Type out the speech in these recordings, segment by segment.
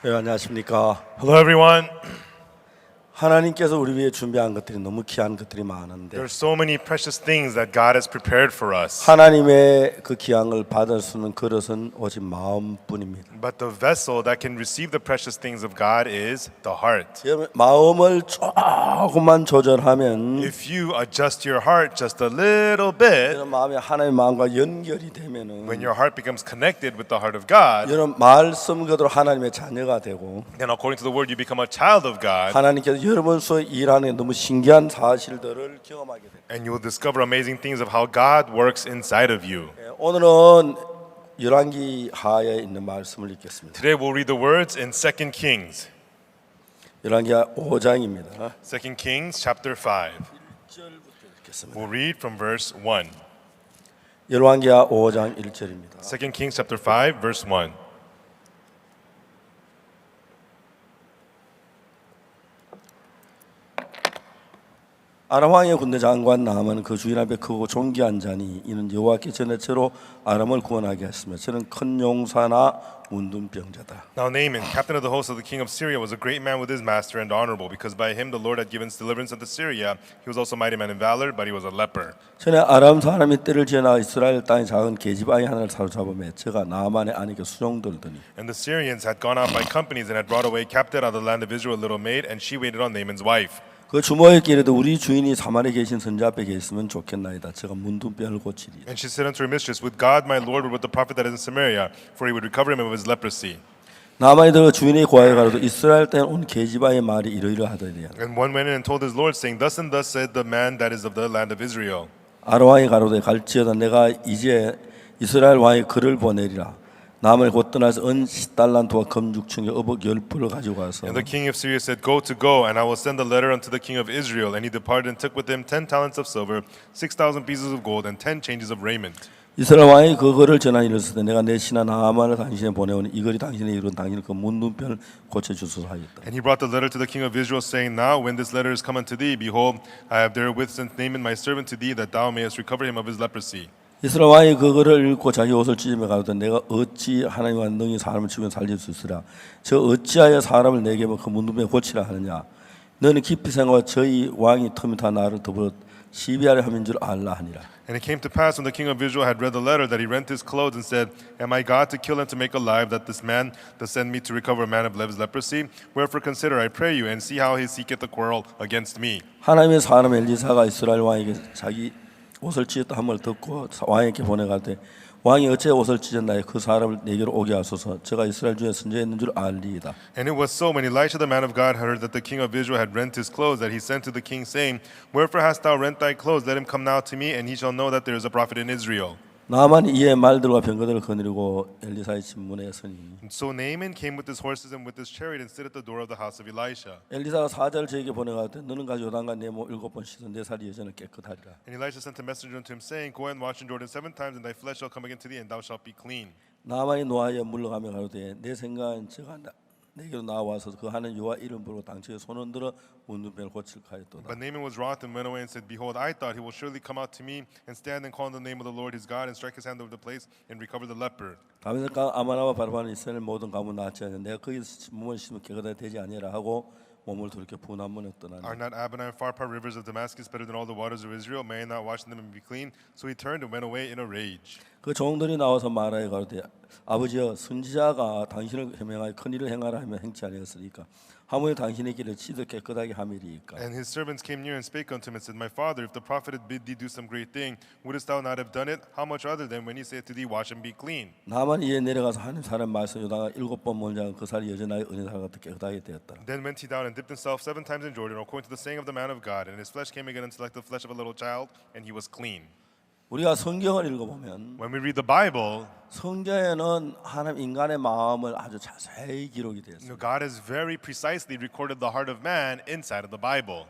네, 안녕하십니까. Hello, everyone. 하나님께서 우리 위해 준비한 것들이 너무 귀한 것들이 많은데 There are so many precious things that God has prepared for us. 하나님의 그 귀한 걸 받을 수 있는 그릇은 오직 마음뿐입니다. But the vessel that can receive the precious things of God is the heart. 여러분, 마음을 조금만 조절하면 If you adjust your heart just a little bit, 여러분 마음이 하나님의 마음과 연결이 되면은 when your heart becomes connected with the heart of God, 여러분 말씀 그대로 하나님의 자녀가 되고 then according to the word, you become a child of God, 하나님께서 여러분 속에 일하는 너무 신기한 사실들을 경험하게 됩니다. and you will discover amazing things of how God works inside of you. 오늘은 열왕기 하에 있는 말씀을 읽겠습니다. Today we'll read the words in 2 Kings. 열왕기 5장입니다. 2 Kings chapter 5. 읽겠습니다. We'll read from verse 1. 열왕기하 5장 1절입니다. 2 Kings chapter 5 verse 1. 아람 왕의 군대 장관 나아만은 그 주인 앞에 크고 존귀한 자니 이는 여호와께 전해체로 아람을 구원하게 했으며 저는 큰 용사나 문둥병자다. Now Naaman, captain of the host of the king of Syria, was a great man with his master and honorable, because by him the Lord had given deliverance unto Syria. He was also a mighty man in valor, but he was a leper. 전에 아람 사람이 떼를 지어나 이스라엘 땅의 작은 계집아이 하나를 사로잡으며 저가 나아만의 아내에게 수종들더니 And the Syrians had gone out by companies and had brought away captive out of the land of Israel a little maid, and she waited on Naaman's wife. 그 주모에게 이르되 우리 주인이 사마리에 계신 선자 앞에 계셨으면 좋겠나이다. 제가 문둥병을 고치리이다. And she said unto her mistress, Would God my Lord were with the prophet that is in Samaria, for he would recover him of his leprosy. 나아만이 들어 주인의 고하에 가로되 이스라엘 땅에 온 계집아의 말이 이러이러하더니 And one went in and told his Lord, saying, Thus and thus said the man that is of the land of Israel. 아람 왕이 가로되 갈지어다 내가 이제 이스라엘 왕의 글을 보내리라. 남을 곧 떠나서 은 10달란트와 금죽충에 어복 10풀을 가지고 가서 And the king of Syria said, Go, and I will send a letter unto the king of Israel. And he departed and took with him 10 talents of silver, 6,000 pieces of gold, and 10 changes of raiment. 이스라엘 왕이 그 글을 전하니 이르시되 내가 내 신하 나아만을 당신에 보내오니 이 글이 당신의 이루는 당신의 그 문둥병을 고쳐주소서 하였다. And he brought the letter to the king of Israel, saying, Now when this letter is come unto thee, behold, I have therewith sent Naaman my servant to thee, that thou mayest recover him of his leprosy. 이스라엘 왕이 그 글을 읽고 자기 옷을 찢으며 가로되 내가 어찌 하나님과 능히 사람을 죽여 살릴 수 있으랴. 저 어찌하여 사람을 내게 그 문둥병 고치라 하느냐. 너는 깊이 생각하고 저희 왕이 틈이 다 나를 더불어 시비하려 함인 줄 알라 하니라. And it came to pass when the king of Israel had read the letter that he rent his clothes and said, Am I God to kill and to make alive that this man does send me to recover a man of his leprosy? Wherefore consider, I pray you, and see how he seeketh a quarrel against me. 하나님의 사람 엘리사가 이스라엘 왕에게 자기 옷을 찢었다 함을 듣고 왕에게 보내가되 왕이 어째 옷을 찢었나요? 그 사람을 내게로 오게 하소서. 제가 이스라엘 중에 선지자였는 줄 알리이다. And it was so when Elisha the man of God heard that the king of Israel had rent his clothes that he sent to the king saying, Wherefore hast thou rent thy clothes? Let him come now to me, and he shall know that there is a prophet in Israel. 나만이 이에 말들과 병거들을 거느리고 엘리사의 집문에 서니 And so Naaman came with his horses and with his chariot and stood at the door of the house of Elisha. 엘리사가 사자를 저에게 보내가되 너는 가지고 요단과 내 몸 7번 씻은 내 살이 여전히 깨끗하리라. And Elisha sent a messenger unto him, saying, Go and wash in Jordan 7 times, and thy flesh shall come again to thee, and thou shalt be clean. 나만이 노하여 물러가며 가로되 내 생각은 저가 내게로 나와서 그 하는 여호와 이름 부르고 당초에 손을 들어 문둥병을 고칠까 하였도다. But Naaman was wroth and went away and said, Behold, I thought he will surely come out to me and stand and call on the name of the Lord his God and strike his hand over the place and recover the leper. 다윗과 아마나와 바르바는 이스라엘 모든 가문 낳지 않냐. 내가 거기서 몸을 씻으면 깨끗하게 되지 아니하라 하고 몸을 돌이켜 분한문에 떠나니. Are not Abana and Pharpar rivers of Damascus better than all the waters of Israel? May I not wash them and be clean? So he turned and went away in a rage. 그 종들이 나와서 말하여 가로되 아버지여 선지자가 당신을 해명하여 큰 일을 행하라 하며 행치 아니하였으리까 하물며 당신의 길을 치듯 깨끗하게 함이리이까. And his servants came near and spake unto him and said, My father, if the prophet had bid thee do some great thing, wouldest thou not have done it? How much other than when he saith to thee, Wash and be clean? 나만 이에 내려가서 하나님 사람 말씀 요다가 7번 몰자가 그 살이 여전하여 은혜살 같아 깨끗하게 되었다. Then went he down and dipped himself 7 times in Jordan, according to the saying of the man of God, and his flesh came again unto like the flesh of a little child, and he was clean. 우리가 성경을 읽어보면 When we read the Bible, 성경에는 하나님 인간의 마음을 아주 자세히 기록이 되어 있습니다. God has very precisely recorded the heart of man inside of the Bible.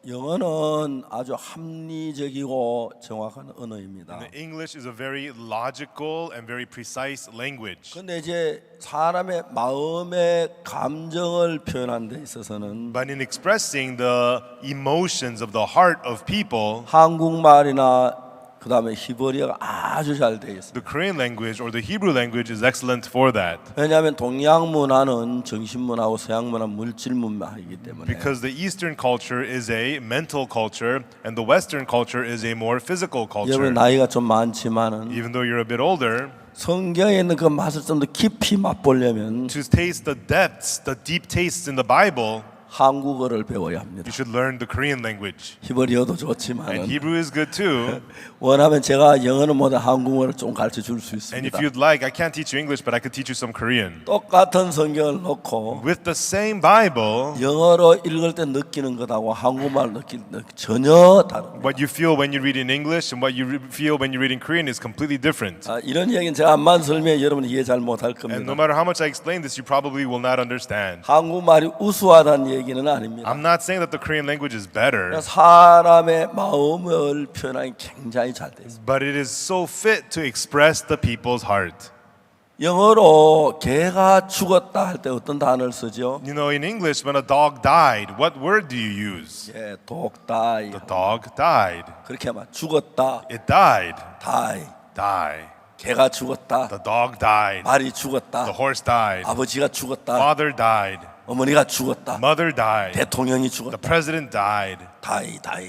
영어는 아주 합리적이고 정확한 언어입니다. The English is a very logical and very precise language. 근데 이제 사람의 마음의 감정을 표현하는 데 있어서는 But in expressing the emotions of the heart of people, 한국말이나 그 다음에 히브리어가 아주 잘 되어 있습니다. The Korean language or the Hebrew language is excellent for that. 왜냐하면 동양 문화는 정신 문화고 서양 문화는 물질 문화이기 때문에. Because the Eastern culture is a mental culture and the Western culture is a more physical culture. 여러분 나이가 좀 많지만은 Even though you're a bit older, 성경에 있는 그 맛을 좀 더 깊이 맛보려면 to taste the depths, the deep tastes in the Bible, 한국어를 배워야 합니다. you should learn the Korean language. 히브리어도 And 좋지만 Hebrew is good too. 원하면 제가 영어는 못해 한국어를 좀 가르쳐 줄 수 And if 있습니다. you'd like, I can't teach you English, but I could teach you some Korean. 똑같은 성경을 놓고 With the same Bible, 영어로 읽을 때 느끼는 것하고 한국말 느낄 때 전혀 다릅니다. what you feel when you read in English and what you feel when you read in Korean is completely different. 이런 얘기는 제가 암만 설명해 여러분이 이해 잘 못할 And no 겁니다. matter how much I explain this, you probably will not understand. 한국말이 우수하다는 얘기는 아닙니다. I'm not saying that the Korean language is better, 사람의 마음을 표현하기 굉장히 잘 돼 있습니다. but it is so fit to express the people's heart. 영어로 개가 죽었다 할 때 어떤 단어를 쓰죠? You know, in English, when a dog died, what word do you use? 예, 독다이. The dog died. 그렇게 말 죽었다. It died. 다이. Die. 개가 죽었다. The dog died. 말이 The 죽었다. horse died. 아버지가 죽었다. Father died. 어머니가 죽었다. Mother died. 대통령이 The 죽었다. president died. 다이. Die.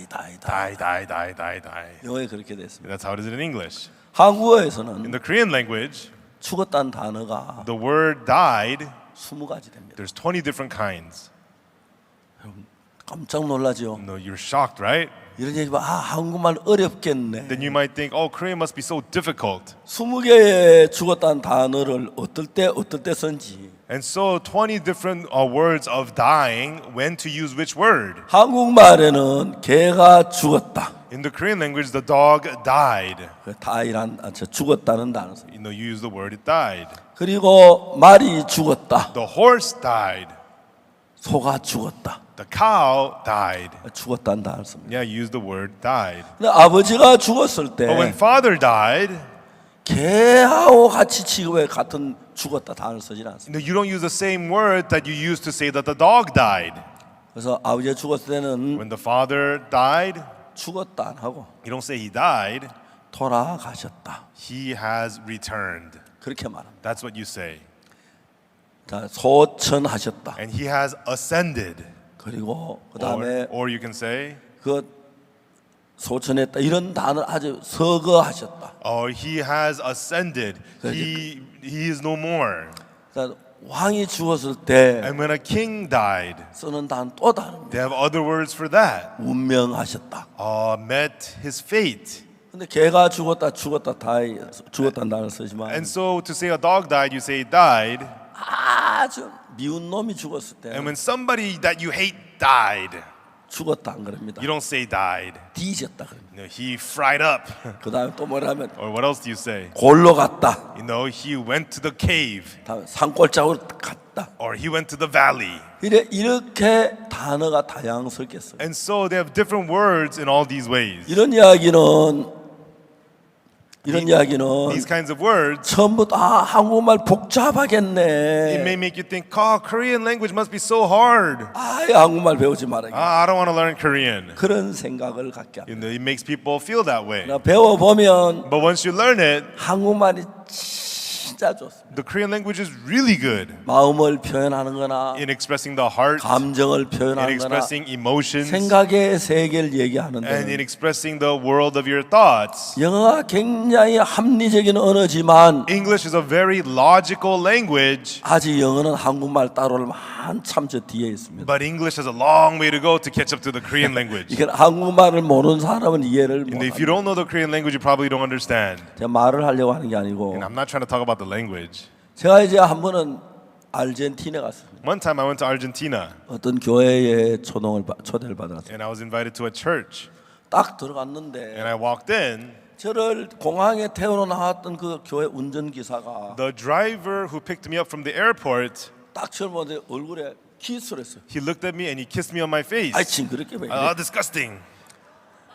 영어에 그렇게 됐습니다. That's how it is in English. In 한국어에서는 the Korean language, 죽었다는 단어가 the word died, 20가지 됩니다. there's 20 different kinds. 깜짝 놀라죠. No, you're shocked, right? 이런 얘기 봐. 한국말 어렵겠네. Then you might think, oh, Korean must be so difficult. 20개의 죽었다는 단어를 어떨 때 쓴지. And so 20 different words of dying, when to use which word. 한국말에는 개가 죽었다. In the Korean language, the dog died. 그 다이란 죽었다는 단어. You know, you use the word it died. 그리고 말이 죽었다. The horse died. 소가 죽었다. The cow died. 죽었다는 단어 씁니다. Yeah, you use the word died. 근데 아버지가 죽었을 But when 때 father died, 개하고 같이 취급해 같은 죽었다 단어를 쓰지 않습니다. you don't use the same word that you used to say that the dog died. 그래서 아버지가 죽었을 때는 When the father died, 죽었다 안 하고 you don't say he died. 돌아가셨다. He has returned. 그렇게 말합니다. That's what you say. 자, 소천하셨다. And he has ascended. 그리고 그 다음에 Or you can say, 그 소천했다 이런 단어 아주 서거하셨다. or he has ascended. He is no more. 자, 왕이 죽었을 때 And when a king died, 쓰는 단어 또 다릅니다. they have other words for that. 운명하셨다. Met his fate. 근데 개가 죽었다는 단어를 쓰지만 And so to say a dog died, you say died. 아주 미운 놈이 죽었을 때 And when somebody that you hate died, 죽었다 안 그럽니다. you don't say died. 뒤졌다 그럽니다. You know, he fried up. 그 다음에 또 뭐라면 Or what else do you say? 골로 갔다. You know, he went to the cave. 다음에 산골짜기로 갔다. Or he went to the valley. 이렇게 단어가 다양스럽게 써요. And so they have different words in all these ways. 이런 이야기는 These kinds of words, 전부 다 한국말 it 복잡하겠네. may make you think, oh, Korean language must be so hard. 아예 한국말 배우지 말아요. I don't want to learn Korean. 그런 생각을 갖게 합니다. You know, it makes people feel that way. 배워보면 But once you learn it, 한국말이 진짜 좋습니다. the Korean language is really good 마음을 표현하는 거나 in expressing the heart, 감정을 in 표현하는 거나 expressing emotions, 생각의 세계를 얘기하는 and in 데는 expressing the world of your thoughts. 영어가 굉장히 합리적인 언어지만 English is a very logical language, 아직 영어는 한국말 따로를 한참 저 뒤에 있습니다. but English has a long way to go to catch up to the Korean language. 이게 한국말을 모르는 사람은 이해를 And if 못합니다. you don't know the Korean language, you probably don't understand. 제가 말을 하려고 하는 게 아니고 And I'm not trying to talk about the language. 제가 이제 한 번은 아르헨티나에 갔습니다. One time I went to Argentina 어떤 교회에 초대를 받았어요. and I was invited to a church. 딱 And 들어갔는데 I walked in. 저를 공항에 태우러 나왔던 그 교회 운전기사가 The driver who picked me up from the airport, 딱 저를 보는데 얼굴에 키스를 했어요. he looked at me and he kissed me on my face. 아이 징그럽게 왜 Oh, 이래? disgusting.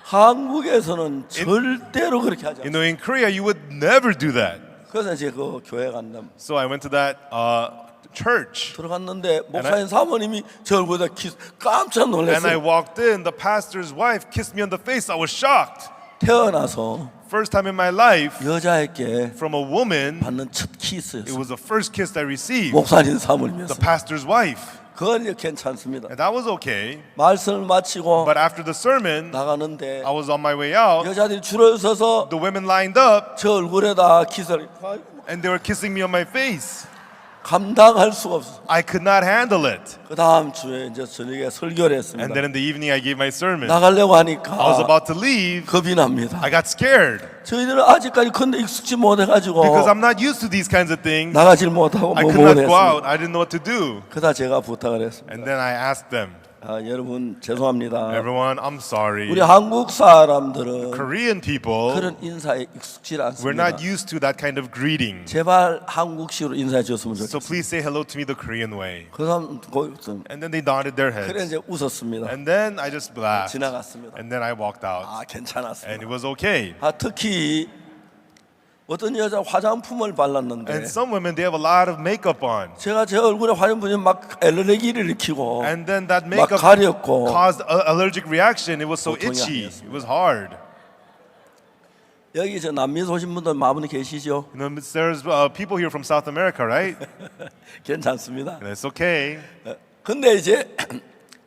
한국에서는 절대로 그렇게 하지 You 않아요. know, in Korea, you would never do that. 그래서 제가 그 교회 갔는데 So I went to that church. 들어갔는데 목사님 사모님이 저 얼굴에 키스 깜짝 And I 놀랐어요. walked in. The pastor's wife kissed me on the face. I was shocked. 태어나서 first time in my life, 여자에게 from a woman, 받는 첫 it 키스였어요. was the first kiss I received. 목사님 The 사모님이었어요. pastor's wife. 그건 이제 괜찮습니다. And that was okay. 말씀을 마치고 But after the sermon, 나가는데 I was on my way out. 여자들이 줄을 서서 The women lined up 저 얼굴에다 키스를 and they were kissing me on my face. 감당할 수가 없어. I could not handle it. 그 다음 주에 이제 저녁에 설교를 And 했습니다. then in the evening, I gave my sermon. 나가려고 I was 하니까 about to leave. 겁이 납니다. I got scared 저희들은 아직까지 근데 익숙지 못해가지고 because I'm not used to these kinds of things. 나가질 못하고 I 뭐 could not go out. 못했습니다. I didn't know what to do. 그러다 제가 부탁을 했습니다. And then I asked them, 여러분 죄송합니다. everyone, I'm sorry. 우리 한국 사람들은 Korean people, 그런 인사에 익숙지 we're 않습니다. not used to that kind of greeting. 제발 한국식으로 인사해 줬으면 So 좋겠어요. please say hello to me the Korean way. 그 사람 거기 있었습니다. And then they nodded their 그래 heads. 이제 웃었습니다. And then I just laughed. 지나갔습니다. And then I walked out. And 괜찮았습니다. it was okay. 특히 어떤 여자 화장품을 발랐는데 And some women, they have a lot of makeup on. 제가 제 얼굴에 화장품이 막 알레르기를 일으키고 And then that 막 makeup 가렸고 caused an allergic reaction. It was so 보통이 itchy. 아니었습니다. It was hard. 여기 저 남미 오신 분들 많이 계시죠? You know, there's people here from South America, right? 괜찮습니다. And it's okay. 근데 이제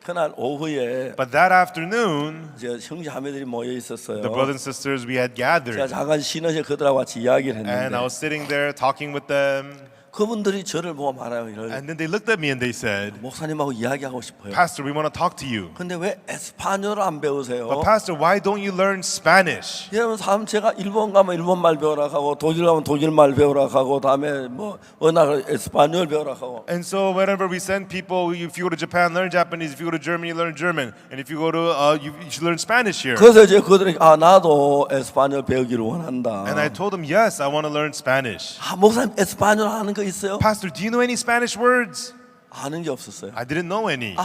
그날 오후에 But that afternoon, 이제 형제자매들이 모여 있었어요. the brothers and sisters, we had 제가 gathered. 잠깐 쉬는데 그들하고 같이 이야기를 And I 했는데 was sitting there talking with them. 그분들이 저를 보고 말아요. 이럴 And then they looked at me and they said, 목사님하고 이야기하고 싶어요. Pastor, we want to talk to you. 근데 왜 에스파뇰을 안 배우세요? But Pastor, why don't you learn Spanish? 여러분 사람 제가 일본 가면 일본 말 배우라 하고 독일 가면 독일 말 배우라 하고 다음에 뭐 언어 에스파뇰 배우라 하고 And so whenever we send people, if you go to Japan, learn Japanese. If you go to Germany, learn German. And if you go to, you should learn Spanish here. 그래서 이제 그들이 나도 에스파뇰 배우기를 원한다. And I told them, yes, I want to learn Spanish. 목사님 에스파뇰 아는 거 있어요? Pastor, do you know any Spanish words? 아는 게 없었어요. I didn't know any.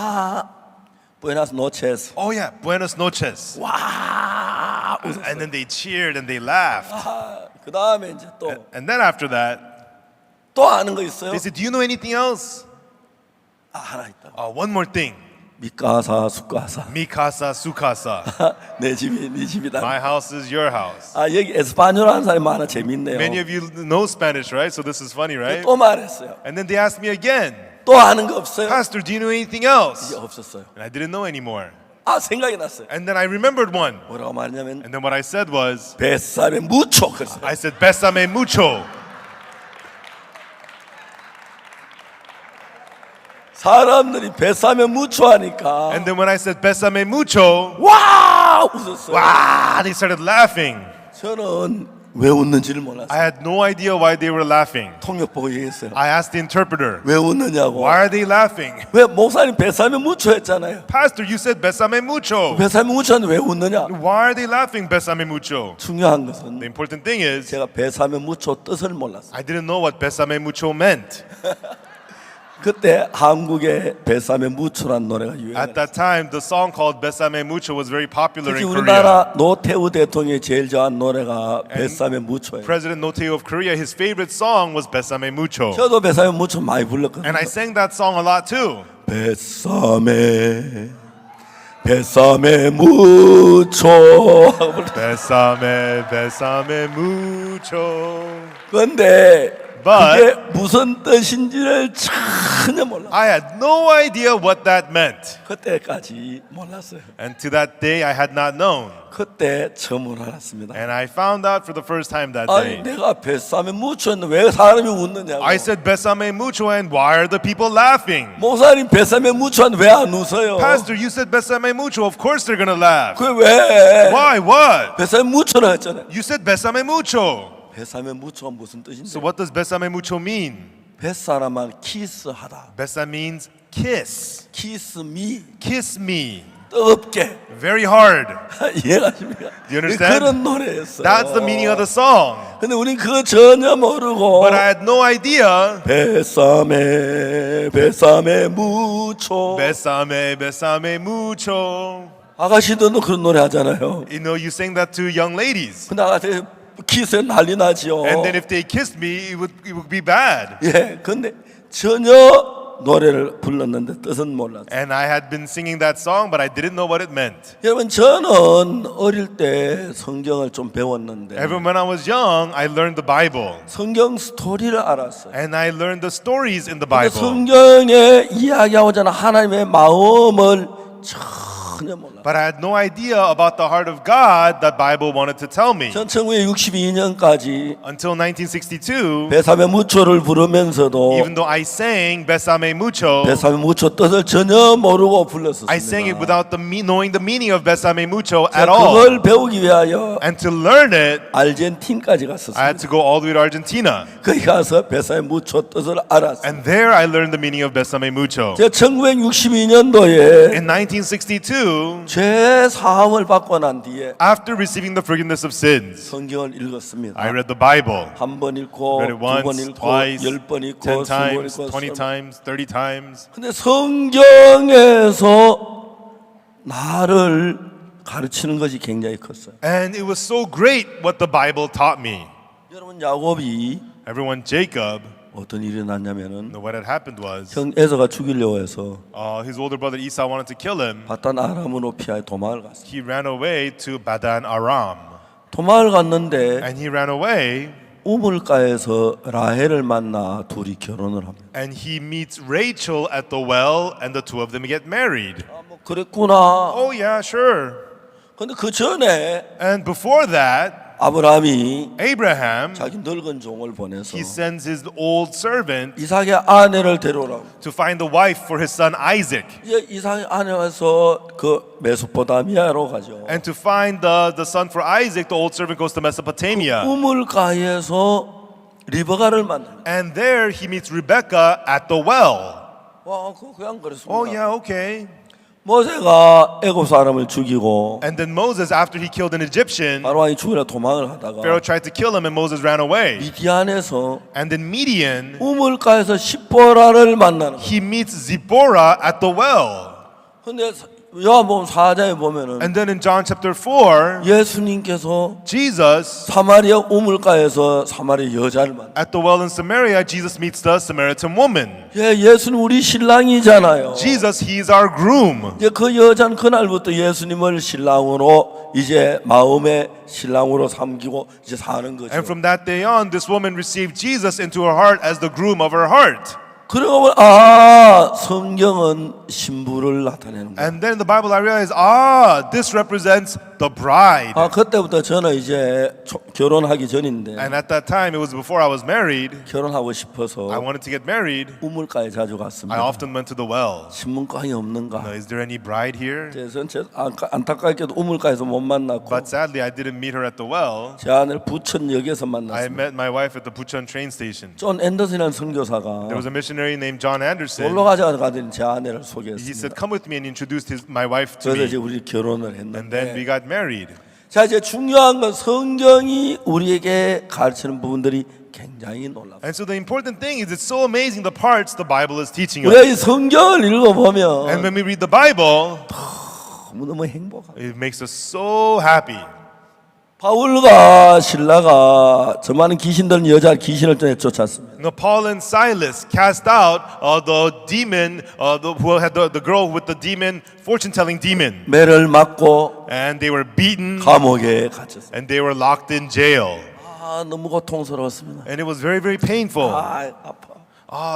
Buenas noches. Oh yeah, buenos noches. 와. And then they cheered and they laughed. 그 다음에 이제 또 And then after that, 아는 거 있어요? they said, do you know anything else? 하나 있다. One more thing. 미카사 수카사. Mi casa, su casa. 내 집이 네 집이다. My house is your house. 여기 에스파뇰 하는 사람이 많아 재밌네요. Many of you know Spanish, right? So this is funny, right? 또 말했어요. And then they asked me again, 또 아는 거 없어요? Pastor, do you know anything else? 이제 없었어요. And I didn't know anymore. 생각이 났어요. And then I remembered one. 뭐라고 말했냐면 And then what I said was, 뱃살에 무초 그랬어요. I said, Bésame mucho. 사람들이 뱃살에 무초 하니까 And then when I said, Bésame mucho, 와 웃었어요. wow, they started laughing. 저는 왜 웃는지를 몰랐어요. I had no idea why they were laughing. 통역 보고 얘기했어요. I asked the interpreter, 왜 웃느냐고. why are they laughing? 왜 목사님 뱃살에 무초 했잖아요. Pastor, you said Bésame mucho. 뱃살에 무초 하는데 왜 웃느냐. Why are they laughing, Bésame mucho? 중요한 것은 The important thing is, 제가 뱃살에 무초 뜻을 몰랐어요. I didn't know what Bésame mucho meant. 그때 한국에 뱃살에 무초라는 노래가 At 유행했어요. that time, the song called Bésame mucho was very popular 특히 in Korea. 우리나라 노태우 대통령이 제일 좋아하는 노래가 뱃살에 무초예요. President Notae of Korea, his favorite song was Bésame mucho. 저도 뱃살에 무초 많이 불렀거든요. And I sang that song a lot too. 뱃삼에 무초 하고 불렀어요. Bésame, Bésame mucho. 그런데 But- 그게 무슨 뜻인지를 전혀 몰라. I had no idea what that meant. 그때까지 몰랐어요. And to that day, I had not known. 그때 처음으로 알았습니다. And I found out for the first time that 아니 day. 내가 뱃삼에 무초했는데 왜 사람이 웃느냐고. I said, Bésame mucho, and why are the people laughing? 목사님 뱃삼에 무초했는데 왜 안 웃어요? Pastor, you said Bésame mucho. Of course they're gonna laugh. 그게 왜? Why? What? 뱃삼에 무초라 했잖아요. You said Bésame mucho. 뱃삼에 무초가 무슨 뜻인데? So what does Bésame mucho mean? 뱃사람만 키스하다. Besa means kiss. 키스미 Kiss me. 뜨겁게. Very hard. 이해가십니까? Do you understand? 그런 노래였어요. That's the meaning of the song. 근데 우린 그거 전혀 모르고 But I had no idea. 뱃삼에 무초. Bésame, Bésame mucho. 아가씨들도 그런 노래 하잖아요. You know, you sang that to young ladies. 근데 아가씨 키스에 난리 나지요. And then if they kissed me, it would be bad. 예, 근데 전혀 노래를 불렀는데 뜻은 몰랐어요. And I had been singing that song, but I didn't know what it meant. 여러분 저는 어릴 때 성경을 좀 배웠는데 Even when I was young, I learned the Bible. 성경 스토리를 알았어요. And I learned the stories in the 근데 Bible. 성경에 이야기하고자 하는 하나님의 마음을 전혀 몰랐어요. But I had no idea about the heart of God that Bible wanted to tell me. 전 1962년까지 Until 1962, 베사메 무초를 부르면서도 even though I sang Besame Mucho, 베사메 무초 뜻을 전혀 모르고 I sang it 불렀었습니다. without knowing the meaning of Besame Mucho at 자, all. 그걸 배우기 위하여 And to learn it, 아르헨틴까지 I had 갔었습니다. to go all the way to Argentina. 거기 가서 베사메 무초 뜻을 알았어요. And there I learned the meaning of Besame Mucho. 제가 1962년도에 In 1962, 죄 사함을 받고 난 뒤에 after receiving the forgiveness of sins, 성경을 읽었습니다. I read the Bible. 한 번 읽고 Read it 두 번 once, 읽고 twice, 10번 읽고 10 20번 times, 읽고 20 times, 30 times. 근데 성경에서 나를 가르치는 것이 굉장히 컸어요. And it was so great what the Bible taught me. 여러분 야곱이 Everyone, Jacob, 어떤 일이 났냐면은 what had happened was 형 에서가 죽이려고 해서 his older brother Esau wanted to kill him. 바단 아람으로 피하여 도망을 갔어요. He ran away to Badan Aram. 도망을 갔는데 And he ran away 우물가에서 라헬을 만나 둘이 결혼을 합니다. and he meets Rachel at the well and the two of them get married. 뭐 그랬구나. Oh yeah, sure. 근데 그 전에 And before that, 아브라함이 Abraham, 자기 늙은 종을 보내서 he sends his old servant 이삭의 아내를 데려오라고. to find the wife for his son Isaac 이제 이삭의 아내와서 그 메소포타미아로 가죠. and to find the son for Isaac, the old servant goes to Mesopotamia. 우물가에서 리버가를 만납니다. And there he meets Rebecca at the well. 와, 그냥 그랬습니다. Oh yeah, okay. 모세가 애굽 사람을 죽이고 And then Moses, after he killed an Egyptian, 바로왕이 죽이려 도망을 하다가 Pharaoh tried to kill him and Moses ran away. 미디안에서 And then Midian, 우물가에서 십보라를 만나는 거예요. he meets Zipporah at the well. 근데 요한복음 4장에 보면은 And then in John chapter 4, 예수님께서 Jesus, 사마리아 우물가에서 사마리아 여자를 만나. at the well in Samaria, Jesus meets the Samaritan woman. 예, 예수는 우리 신랑이잖아요. Jesus, he is our groom. 이제 그 여자는 그날부터 예수님을 신랑으로 이제 마음의 신랑으로 삼기고 이제 사는 거죠. And from that day on, this woman received Jesus into her heart as the groom of her heart. 그러고 보면 아 성경은 신부를 나타내는 거예요. And then in the Bible, I realized, this represents the bride. 아 그때부터 저는 이제 결혼하기 전인데 And at that time, it was before I was married. 결혼하고 I 싶어서 wanted to get married. 우물가에 자주 I 갔습니다. often went to the well. 신문광이 없는가? Is there any bride here? 그래서 안타깝게도 우물가에서 못 만났고 But sadly, I didn't meet her at the well. 제 아내를 부천역에서 I 만났습니다. met my wife at the Bucheon train station. 존 앤더슨이라는 선교사가 There was a missionary named John Anderson. 놀러 가자가더니 제 아내를 He said, 소개했습니다. "Come with me," and introduced my wife to 그래서 이제 me. 우리 결혼을 And then we 했는데 got married. 자 이제 중요한 건 성경이 우리에게 가르치는 부분들이 굉장히 놀랍습니다. And so the important thing is, it's so amazing the parts the Bible is teaching 우리가 us. 이 성경을 And 읽어보면 when we read the Bible, 너무너무 행복합니다. it makes us so happy. 바울과 신라가 저 많은 귀신들은 여자 귀신을 쫓았습니다. Paul and Silas cast out the demon, who had the girl with the demon, fortune-telling demon. 매를 맞고 And they were beaten, 감옥에 갇혔습니다. and they were locked in jail. 아 너무 고통스러웠습니다. And it was very, very painful. 아 아파.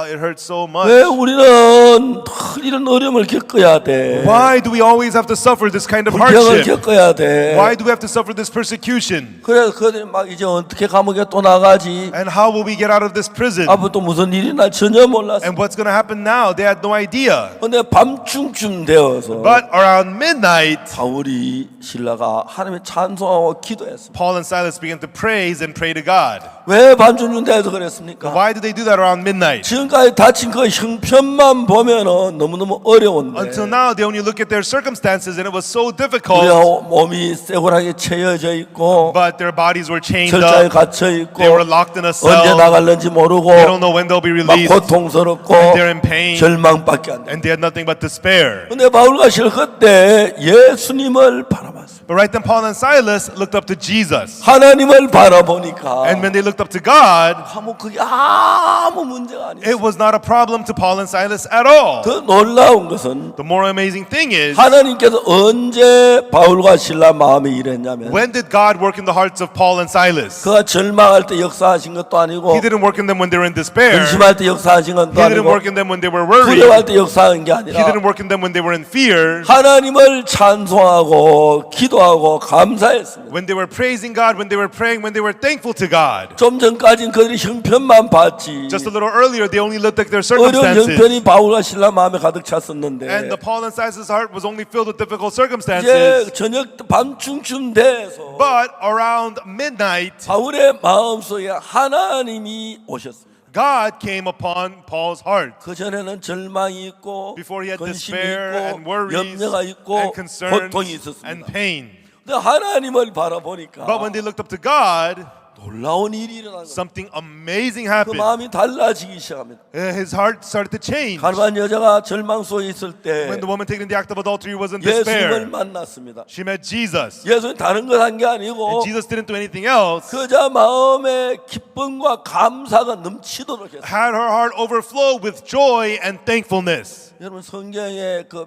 It hurt so 왜 much. 우리는 이런 어려움을 겪어야 돼? Why do we always have to suffer this kind of 불평을 hardship? 겪어야 돼? Why do we have to suffer this persecution? 그래서 그들이 막 이제 어떻게 감옥에 또 나가지? And how will we get out of this prison? 앞으로 또 무슨 일이 날 전혀 몰랐어. And what's going to happen now? They had no idea. 근데 밤중쯤 되어서 But around midnight, 바울이 신라가 하나님의 찬송하고 기도했습니다. Paul and Silas began to praise and pray to God. 왜 밤중쯤 되어서 그랬습니까? Why did they do that around midnight? 지금까지 다친 그 형편만 보면은 너무너무 어려운데 Until now, they only look at their circumstances, and it was so 우리 difficult. 몸이 쇠고랑에 채여져 있고 But their bodies were chained 철자에 up. 갇혀 있고 They were locked in a 언제 cell. 나갈는지 모르고 They don't know when they'll be 막 released. 고통스럽고 And they're in pain. 절망밖에 안 돼. And they had nothing but despair. 근데 바울과 실라 그때 예수님을 바라봤습니다. But right then, Paul and Silas looked up to Jesus. 하나님을 바라보니까 And when they looked up to God, 뭐 그게 아무 문제가 아니에요. 아니었어요. It was not a problem to Paul and Silas at all. 더 놀라운 것은 The more amazing thing is, 하나님께서 언제 바울과 신라 마음에 일했냐면 when did God work in the hearts of Paul and Silas? 그가 절망할 때 역사하신 것도 아니고 He didn't work in them when they were in despair. 근심할 때 역사하신 것도 He didn't 아니고 work in them when they were worried. 두려워할 때 역사한 게 He 아니라 didn't work in them when they were in fear. 하나님을 찬송하고 기도하고 감사했습니다. When they were praising God, when they were praying, when they were thankful to God. 좀 전까지는 그들이 형편만 봤지 Just a little earlier, they only looked at their 어려운 circumstances. 형편이 바울과 신라 마음에 가득 찼었는데 And the Paul and Silas' heart was only filled with difficult 이제 circumstances. 저녁 밤중쯤 돼서 But around midnight, 바울의 마음속에 하나님이 오셨습니다. God came upon Paul's heart. 그 전에는 절망이 있고 Before he had 근심이 despair and 있고 worries 염려가 있고 and concerns 고통이 and 있었습니다. pain. 근데 하나님을 바라보니까 But when they looked up to God, 놀라운 일이 일어난 거예요. something amazing 그 happened. 마음이 달라지기 시작합니다. His heart started to change. 가늠한 여자가 절망 속에 있을 때 When the woman taken in the act of adultery was in 예수님을 despair, 만났습니다. she met Jesus. 예수님 다른 거 한 게 아니고 And Jesus didn't do anything else. 그저 마음에 기쁨과 감사가 넘치도록 했어요. Had her heart overflow with joy and thankfulness. 여러분 성경에 그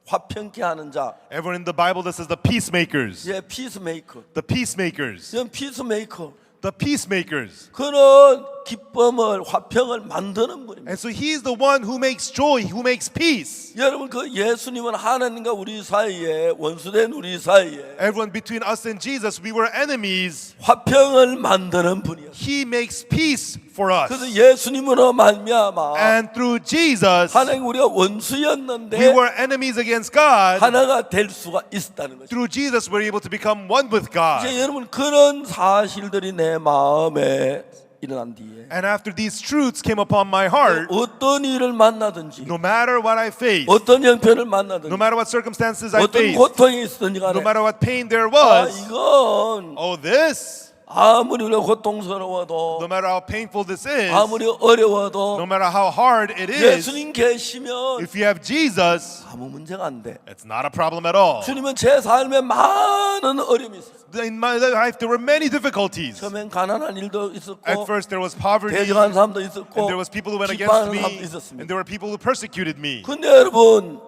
화평케 하는 자, Everyone in the Bible that says the peacemakers, 예, 피스메이커. the peacemakers, 이런 피스메이커. the peacemakers. 그는 기쁨을 화평을 만드는 분입니다. And so he's the one who makes joy, who makes peace. 여러분 그 예수님은 하나님과 우리 사이에 원수된 우리 사이에 Everyone between us and Jesus, we were enemies. 화평을 만드는 분이었어요. He makes peace for 그래서 us. 예수님으로 말미암아 And through Jesus, 하나님 우리가 we 원수였는데 were enemies against God. 하나가 될 수가 있었다는 거죠. Through Jesus, we're able to become one with God. 이제 여러분 그런 사실들이 내 마음에 일어난 뒤에 And after these truths came upon my heart, 어떤 일을 만나든지 no matter what I face, 어떤 형편을 no 만나든지 matter what circumstances I 어떤 face, 고통이 있었든지 간에 no matter what pain there 아, was, 이건 oh, this, 아무리 우리가 고통스러워도 no matter how painful this is, 아무리 no 어려워도 matter how hard it is, 예수님 계시면 if you have Jesus, 아무 문제가 안 돼. it's not a problem at all. 주님은 제 삶에 많은 어려움이 있었어요. In my life, there were many difficulties. 처음엔 가난한 일도 있었고 At first, there was poverty, 대적한 사람도 and 있었고 there was people who went against 비판하는 me, 사람도 있었습니다. and there were people who persecuted me. 근데 여러분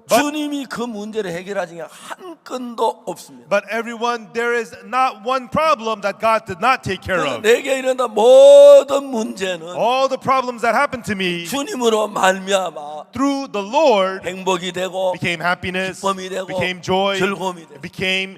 But- 주님이 그 문제를 해결하지 한 건도 없습니다. But everyone, there is not one problem that God did not take care 그래서 of. 내게 일어난 모든 문제는 All the problems that happened to me 주님으로 말미암아 through the Lord 행복이 되고 became happiness, 기쁨이 되고 became joy, 즐거움이 되고. became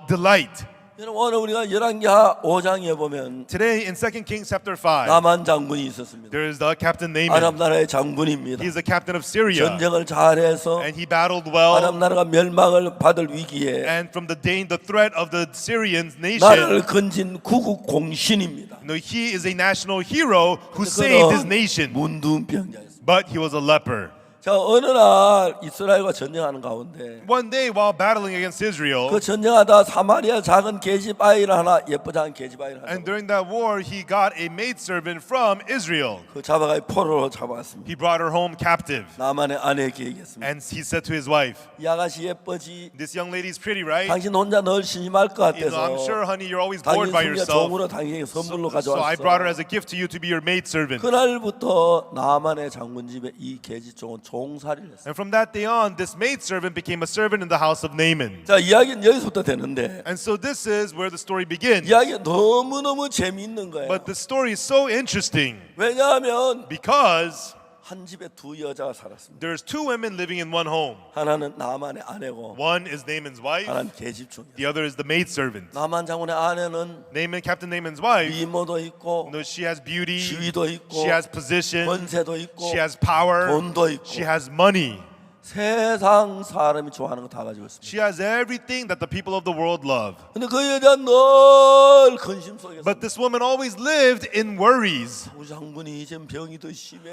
delight. 여러분 오늘 우리가 열왕기하 5장에 보면 Today in 2 Kings chapter 5, 나만 장군이 있었습니다. there is the captain Naaman. 아람 나라의 장군입니다. He is the captain of Syria, 전쟁을 잘해서 and he battled 아람 well. 나라가 멸망을 받을 위기에 And from the threat of the Syrian 나라를 nation, 건진 구국 공신입니다. he is a national hero who saved his nation. 문둥병자였습니다. But he was a leper. 자 어느 날 이스라엘과 전쟁하는 가운데 One day while battling against Israel, 그 전쟁하다 사마리아 작은 계집 아이를 하나 예쁘지 않은 계집 아이를 하나 and during that war, he got a maidservant from Israel. 그 잡아가 포로로 잡아왔습니다. He brought her home captive. 나만의 아내에게 얘기했습니다. And he said to his wife, 이 아가씨 예쁘지? this young lady is pretty, right? 당신 혼자 늘 심심할 것 You know, 같아서 I'm sure, honey, you're always 당신 bored by 손자 yourself. 종으로 당신에게 선물로 So I brought her 가져왔어. as a gift to you to be your maidservant. 그날부터 나만의 장군 집에 이 계집종은 종살이를 했어요. And from that day on, this maidservant became a servant in the house of Naaman. 자 이야기는 여기서부터 되는데 And so this is where the story begins. 이야기가 너무너무 재미있는 거예요. But the story is so interesting 왜냐하면 because 한 집에 두 여자가 살았습니다. there's two women living in one home. 하나는 나만의 아내고 One is Naaman's wife, 하나는 계집종이에요. the other is the maidservant. 나만 장군의 아내는 Captain Naaman's wife, 미모도 있고 no, she has beauty, 지위도 있고 she has position, 권세도 있고 she has power, 돈도 있고 she has money. 세상 사람이 좋아하는 거 다 가지고 있습니다. She has everything that the people of the world love. 근데 그 여자는 늘 근심 속에서 But this woman always lived in worries. 우리 장군이 이제 병이 더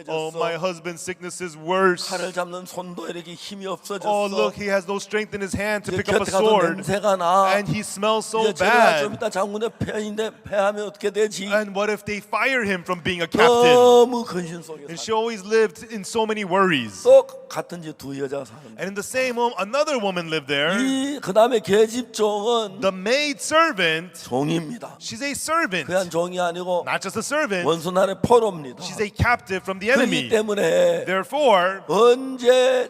Oh, my 심해졌어. husband's sickness is worse. 칼을 잡는 손도 이렇게 힘이 Oh, 없어졌어. look, he has no strength in his hand to 이제 pick up a 곁에 가도 sword. 냄새가 나. And he smells so 이제 저러다 좀 bad. 이따 장군의 폐인데 폐하면 어떻게 되지? And what if they fire him from being a captain? 너무 근심 속에 And 살아. she always lived in so many worries. 또 같은 집 두 여자가 사는데 And in the same home, another woman lived there. 이 그다음에 계집종은 The maid servant, 종입니다. she's a servant, 그냥 종이 아니고 not just a servant. 원수나라의 포로입니다. She's a captive from the 그렇기 enemy. 때문에 Therefore, 언제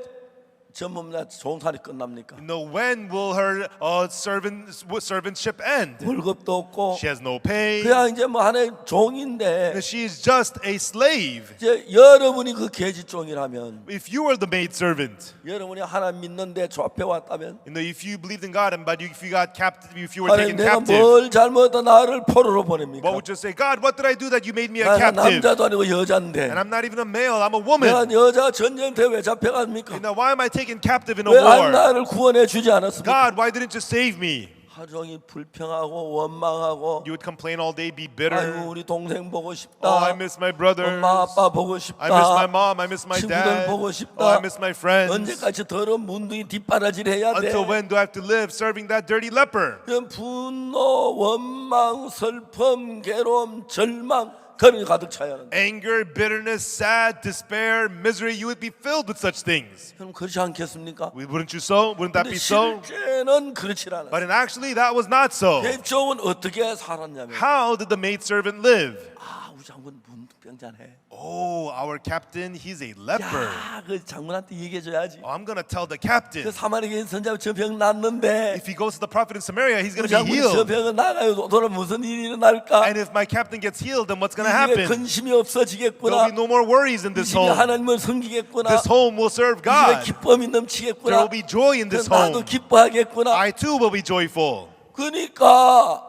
전문나 종살이 끝납니까? when will her servantship end? 월급도 없고 She has no pay. 그냥 이제 뭐 하나의 종인데 She is just a slave. 이제 여러분이 그 계집종이라면 If you were the maid servant, 여러분이 하나님 믿는데 잡혀왔다면 if you believed in God, but if you got captive, if you were 하나님 taken 내가 captive, 뭘 잘못했다 나를 포로로 보냅니까? what would you say? God, what did I do that you made me a 내가 captive? 남자도 아니고 여자인데 And I'm not even a male, I'm a 내가 woman. 여자 전쟁터에 왜 잡혀갑니까? Now, why am I taken captive in a 왜 war? 나를 구원해 주지 않았습니까? God, why didn't you save me? 하루 종일 불평하고 원망하고 You would complain all day, be 아이고 bitter. 우리 동생 보고 Oh, 싶다. I miss my brothers. 엄마 아빠 보고 I miss my 싶다. mom. I miss my 친구들 dad. 보고 Oh, 싶다. I miss my friends. 언제까지 더러운 문둥이 뒷바라지를 해야 돼? Until when do I have to live serving that dirty leper? 그냥 분노, 원망, 슬픔, 괴로움, 절망 그런 게 가득 차야 하는데 Anger, bitterness, sad, despair, misery, you would be filled with such things. 그럼 그렇지 않겠습니까? Wouldn't you so? Wouldn't that 근데 be so? 실제는 그렇지 않아요. But actually, that was not so. 계집종은 어떻게 살았냐면 How did the maidservant live? 아 우리 장군 문둥병자네. Oh, our captain, he's a leper. 야그 장군한테 얘기해줘야지. Oh, I'm going to tell the captain. 그 사마리아 선지자 저 병 났는데 If he goes to the prophet in Samaria, he's going 그 to be 장군이 저 healed. 병을 나가요. 돌아 무슨 일이 일어날까? And if my captain gets healed, then what's going to 이 집에 happen? 근심이 There'll 없어지겠구나. be no more worries 이 in this 집에 home. 하나님을 섬기겠구나. This home will serve 이 집에 God. 기쁨이 There 넘치겠구나. will be joy in this 나도 home. 기뻐하겠구나. I too will be joyful. 그러니까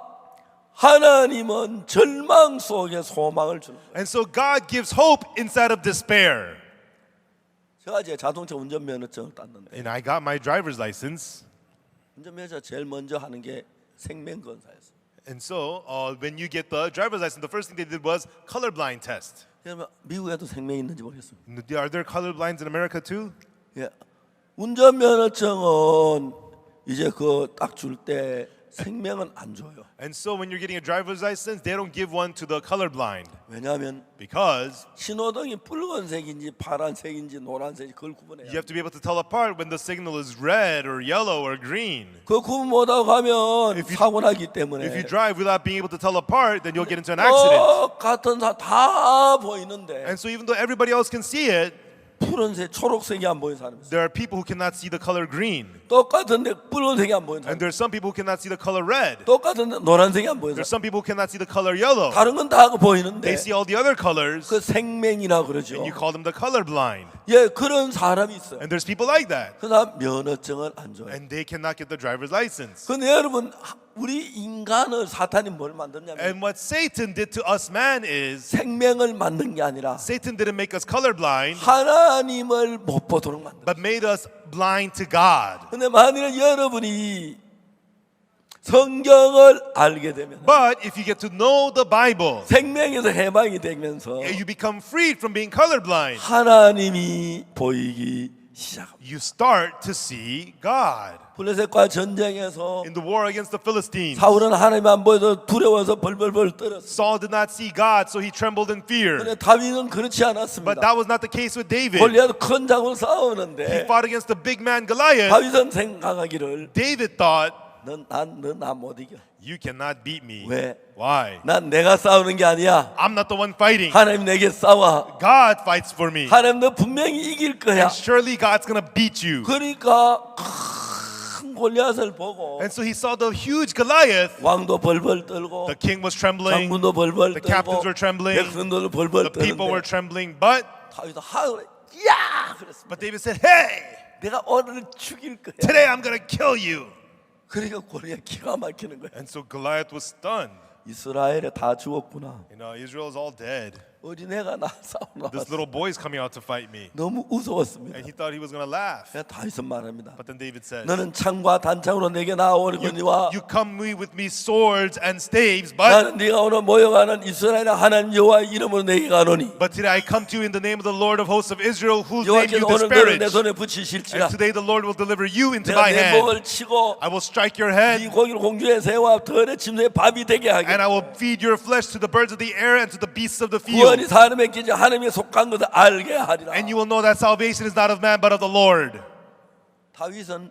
하나님은 절망 속에 소망을 주는 거예요. And so God gives hope inside of despair. 제가 이제 자동차 운전면허증을 땄는데 And I got my driver's license. 운전면허 제일 먼저 하는 게 생명검사였어요. And so when you get the driver's license, the first thing they did was colorblind test. 그러면 미국에도 생명이 있는지 모르겠어요. Are there colorblinds in America too? 예. 운전면허증은 이제 그 딱 줄 때 생명은 안 줘요. And so when you're getting a driver's license, they don't give one to the colorblind 왜냐하면 because 신호등이 붉은색인지 파란색인지 노란색인지 그걸 you 구분해야 have to be able to tell apart when the signal is red or yellow or green. 그 구분 못하고 가면 If you- 사고 나기 If 때문에 you drive without being able to tell apart, then you'll get into an accident. 같은 다 보이는데 And so even though everybody else can see it, 푸른색, 초록색이 안 보이는 사람이 있어요. there are people who cannot see the color green. 똑같은데 붉은색이 안 보이는 And 사람. there are some people who cannot see the color red. 똑같은데 노란색이 안 보이는 There's 사람. some people who cannot see the color yellow. 다른 건 다 보이는데 They see all the other colors, 그 생명이라 그러죠. and you call them the colorblind. 예, 그런 사람이 있어요. And there's people like that. 그러나 면허증을 안 줘요. And they cannot get the driver's license. 근데 여러분 우리 인간을 사탄이 뭘 만드냐면 And what Satan did to us man is, 생명을 만든 게 아니라 Satan didn't make us colorblind, 하나님을 못 보도록 만든. but made us blind to God. 근데 만일에 여러분이 성경을 알게 되면 But if you get to know the Bible, 생명에서 해방이 되면서 you become freed from being colorblind. 하나님이 보이기 시작합니다. You start to see God. 블레셋과 전쟁에서 In the war against the Philistines, 사울은 하나님 안 보여서 두려워서 벌벌벌 떨었어. Saul did not see God, so he trembled in fear. 근데 다윗은 그렇지 But 않았습니다. that was not the case with David. 골리앗 큰 장으로 He 싸우는데 fought against the big man Goliath. 다윗은 생각하기를 David thought, 넌나 못 이겨. you cannot beat me. 왜? Why? 난 내가 싸우는 게 아니야. I'm not the one fighting. 하나님 내게 싸워. God fights for me. 하나님 너 분명히 이길 거야. And surely God's going to beat you. 그러니까 큰 골리앗을 보고 And so he saw the huge Goliath. 왕도 벌벌 떨고 The king was trembling. 장군도 벌벌 The 떨고 captains were trembling. 백성들도 벌벌 The people were 떨는데 trembling. But 다윗은 하늘에 야 그랬습니다. David said, hey, 내가 오늘 죽일 거야. today I'm going to kill you. 그러니까 골리앗 기가 막히는 거야. And so Goliath was stunned. 이스라엘에 다 죽었구나. Israel is all dead. 어린애가 나 싸우나 This little boy is coming out to fight me. 너무 무서웠습니다. And he thought he was going to laugh. 그래서 다윗은 말합니다. But then David said, 너는 창과 단창으로 내게 나오려거니와 you come with me swords and staves, but 나는 네가 오늘 모여가는 이스라엘의 하나님 여호와 이름으로 내게 가노니 today I come to you in the name of the Lord of hosts of Israel, whose name 여호와께서 you 오늘 너를 내 disparage. 손에 붙이실지라 And today the Lord will deliver you into 내가 my 내 hand. 목을 치고 I will strike your 네 head, 고기를 공중의 새와 들의 짐승의 밥이 되게 하게 and I will feed your flesh to the birds of the air and to the beasts of the 구원이 field. 사람에게 하나님에 속한 것을 알게 하리라. And you will know that salvation is not of man but of the Lord. 다윗은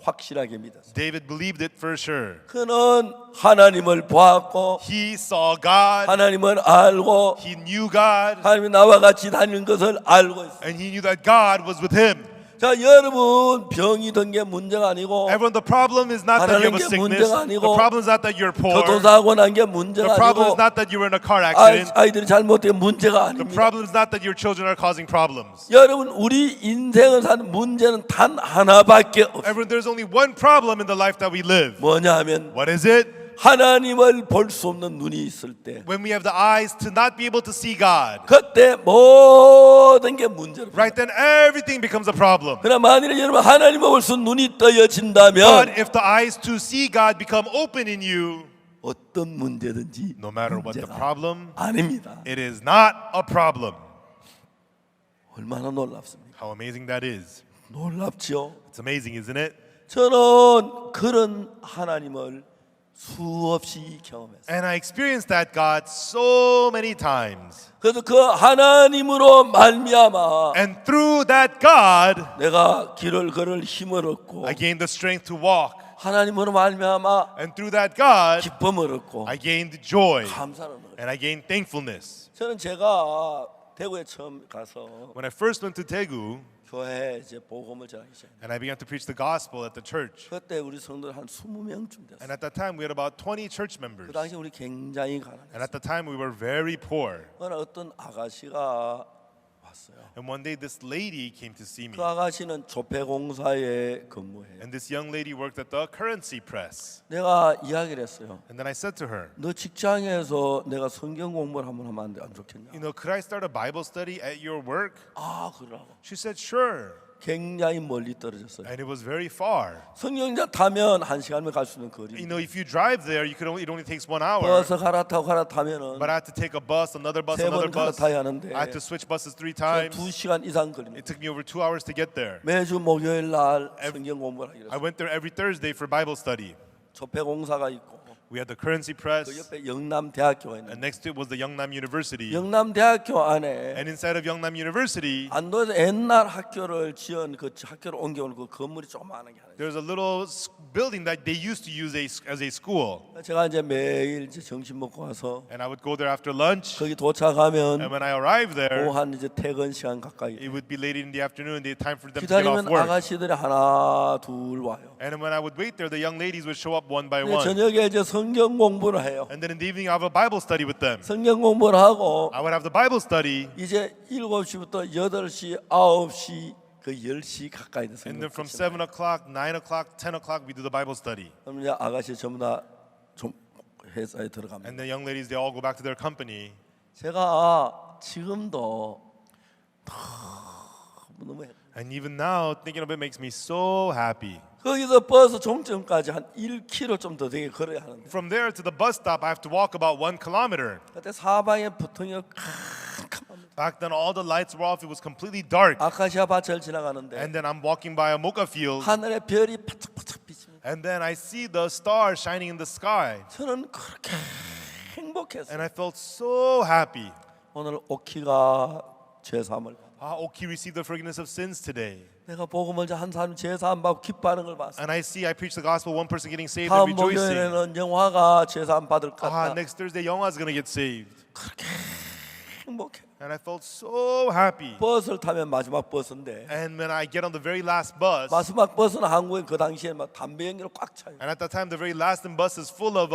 확실하게 믿었어요. David believed it for sure. 그는 하나님을 보았고 He saw God. 하나님을 알고 He knew God. 하나님이 나와 같이 다니는 것을 알고 있어요. And he knew that God was with him. 자, 여러분 병이 든 게 문제가 아니고 Everyone, the problem is not that you have a 가난한 게 sickness. 문제가 아니고 The problem is not that you're poor. 교통사고 난 게 The 문제가 problem is 아니고 not that you were in a car accident. 아이들이 잘못된 문제가 The 아닙니다. problem is not that your children are causing problems. 여러분 우리 인생을 사는 문제는 단 하나밖에 없어요. Everyone, there's only one problem in the life that we live. 뭐냐 하면 What is it? 하나님을 볼 수 없는 눈이 있을 때 When we have the eyes to not be able to see God. 그때 모든 게 문제로 Right then, everything becomes a problem. 그러나 만일에 여러분 하나님을 볼 수 눈이 떠여진다면 But if the eyes to see God become open in you, 어떤 문제든지 no matter what the 문제가 problem, 아닙니다. it is not a problem. 얼마나 놀랍습니까? How amazing that is. 놀랍죠. It's amazing, isn't it? 저는 그런 하나님을 수없이 경험했어요. And I experienced that God so many times. 그래서 그 하나님으로 말미암아 And through that God, 내가 길을 걸을 힘을 얻고 I gained the strength to walk. 하나님으로 말미암아 And through that God, 기쁨을 얻고 I gained joy. 감사를 얻고. And I gained thankfulness. 저는 제가 대구에 처음 가서 When I first went to Daegu, 교회에 이제 복음을 전하기 시작했어요. and I began to preach the gospel at the church. 그때 우리 성도들 한 20명쯤 됐어요. And at that time, we had about 20 church 그 members. 당시 우리 굉장히 And 가난했어요. at the time, we were very poor. 어느 어떤 아가씨가 왔어요. And one day, this lady came to see me. 그 아가씨는 조폐공사에 근무해요. And this young lady worked at the currency press. 내가 이야기를 했어요. And then I said to her, 너 직장에서 내가 성경 공부를 한번 하면 안 좋겠냐? you know, could I start a Bible study at your work? 아, 그러라고. She said, sure. 굉장히 멀리 떨어졌어요. And it was very far. 성경자 타면 1시간이면 갈 수 있는 You 거리. know, if you drive there, it only takes 1 hour. 버스 갈아타고 갈아타면은 But I had to take a bus, another bus, 세 another 번 bus. 갈아타야 하는데 I had to switch buses 3 times. 2시간 이상 걸립니다. It took me over 2 hours to get there. 매주 목요일 날 성경 공부를 하기로 I 했어요. went there every Thursday for Bible study. 조폐공사가 있고 We had the currency press, 그 옆에 영남대학교가 and 있는데 next to it was the Yeongnam University. 영남대학교 안에 And inside of Yeongnam University, 안도에서 옛날 학교를 지은 그 학교를 옮겨오는 그 건물이 조그마한 게 하나 있어요. there's a little building that they used to use as a school. 제가 이제 매일 이제 점심 먹고 와서 And I would go there after lunch. 거기 도착하면 And when I arrived there, 한 이제 퇴근 시간 가까이 it would be late in the afternoon. They had time for them to get off 기다리면 work. 아가씨들이 하나 둘 와요. And when I would wait there, the young ladies would show up one by 근데 one. 저녁에 이제 성경 공부를 해요. And then in the evening, I have a Bible study with them. 성경 공부를 하고 I would have the Bible study. 이제 7시부터 8시, 9시 그 10시 가까이 돼서 And then from 7 o'clock, 9 o'clock, 10 o'clock, we do the Bible study. 그럼 이제 아가씨 전부 다 좀 회사에 들어갑니다. And the young ladies, they all go back to their company. 제가 지금도 너무 And even now, thinking of it makes me so happy. 거기서 버스 종점까지 한 1km 좀 더 되게 걸어야 하는데 From there to the bus stop, I have to walk about 1 kilometer. 그때 사방에 부통이 캄캄합니다. Back then, all the lights were off. It was completely dark. 아카시아 밭을 지나가는데 And then I'm walking by a mocha field. 하늘에 별이 반짝반짝 비칩니다. And then I see the stars shining in the sky. 저는 그렇게 행복했어요. And I felt so happy. 오늘 오키가 죄사함을 받아. Oki received the forgiveness of sins today. 내가 복음을 한 사람 죄사함 받고 기뻐하는 걸 봤어. And I preach the gospel, one person getting saved and 다음 rejoicing. 목요일에는 영화가 죄사함 받을 것 같다. Next Thursday, Youngwa's going to get saved. 행복해. And I felt so happy. 버스를 타면 마지막 버스인데 And when I get on the very last bus, 마지막 버스는 한국에 그 당시에 막 담배 연기로 꽉 차요. and at that time, the very last bus is full of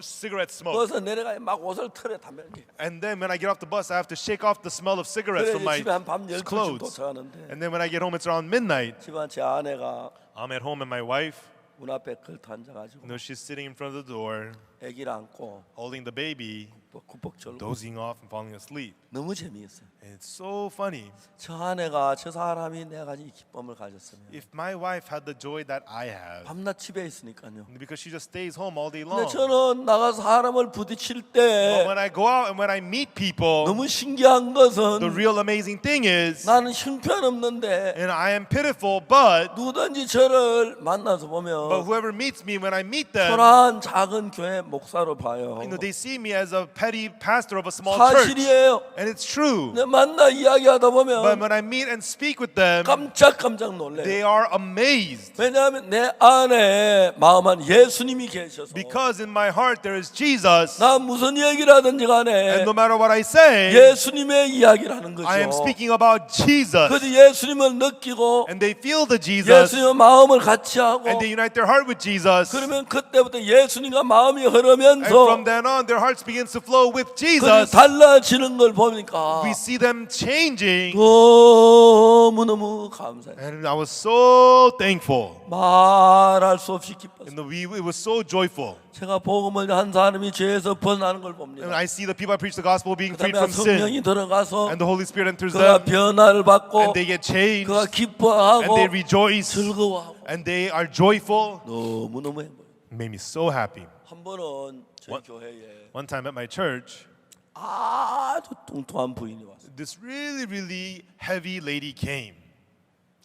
cigarette smoke. 버스 내려가면 막 옷을 털에 담배 연기. And then when I get off the bus, I have to shake off the smell of cigarettes 그래 from my 집에 한 밤 12시쯤 clothes. 도착하는데 And then when I get home, it's around midnight. 집에 제 아내가 I'm at home and my wife, 문 앞에 걸터 앉아가지고 she's sitting in front of the door, 아기를 안고 holding the baby, 구벅 졸고 dozing off and falling asleep. 너무 재미있어요. And it's so funny. 저 아내가 저 사람이 내가 가진 이 기쁨을 가졌으면 If my wife had the joy that I have, 밤낮 집에 있으니까요. because she just stays home all day 근데 long. 저는 나가서 사람을 부딪힐 But 때 when I go out and when I meet people, 너무 신기한 the 것은 real amazing thing is, 나는 형편없는데 and I am pitiful, but 누구든지 저를 만나서 보면 whoever meets me when I meet them, 초라한 작은 교회 목사로 봐요. they see me as a petty pastor of a small church. 사실이에요. And it's true. 내 만나 이야기하다 But 보면 when I meet and speak with them, 깜짝 놀래. they are amazed. 왜냐하면 내 안에 마음 안 예수님이 계셔서 Because in my heart there is Jesus. 나 무슨 얘기를 하든지 간에 And no matter what I say, 예수님의 이야기를 하는 거죠. I am speaking about Jesus. 그래서 예수님을 느끼고 And they feel the Jesus. 예수님의 마음을 같이 하고 And they unite their heart with Jesus. 그러면 그때부터 예수님과 마음이 And 흐르면서 from then on, their hearts begins to flow with 그들이 Jesus. 달라지는 걸 보니까 We see them changing. 너무너무 감사해요. And I was so thankful. 말할 수 없이 기뻤어요. And it was so joyful. 제가 복음을 한 사람이 죄에서 벗어나는 걸 And 봅니다. I see the people I preach the gospel being freed 그다음에 from sin. 성령이 들어가서 And the Holy Spirit enters 그가 them. 변화를 받고 And they get changed. 그가 And 기뻐하고 they rejoice. 즐거워하고 And they are joyful. 너무너무 행복해요. It made me so happy. 한 번은 저희 What? 교회에 One time at my church, 아주 뚱뚱한 부인이 왔어요. this really heavy lady came.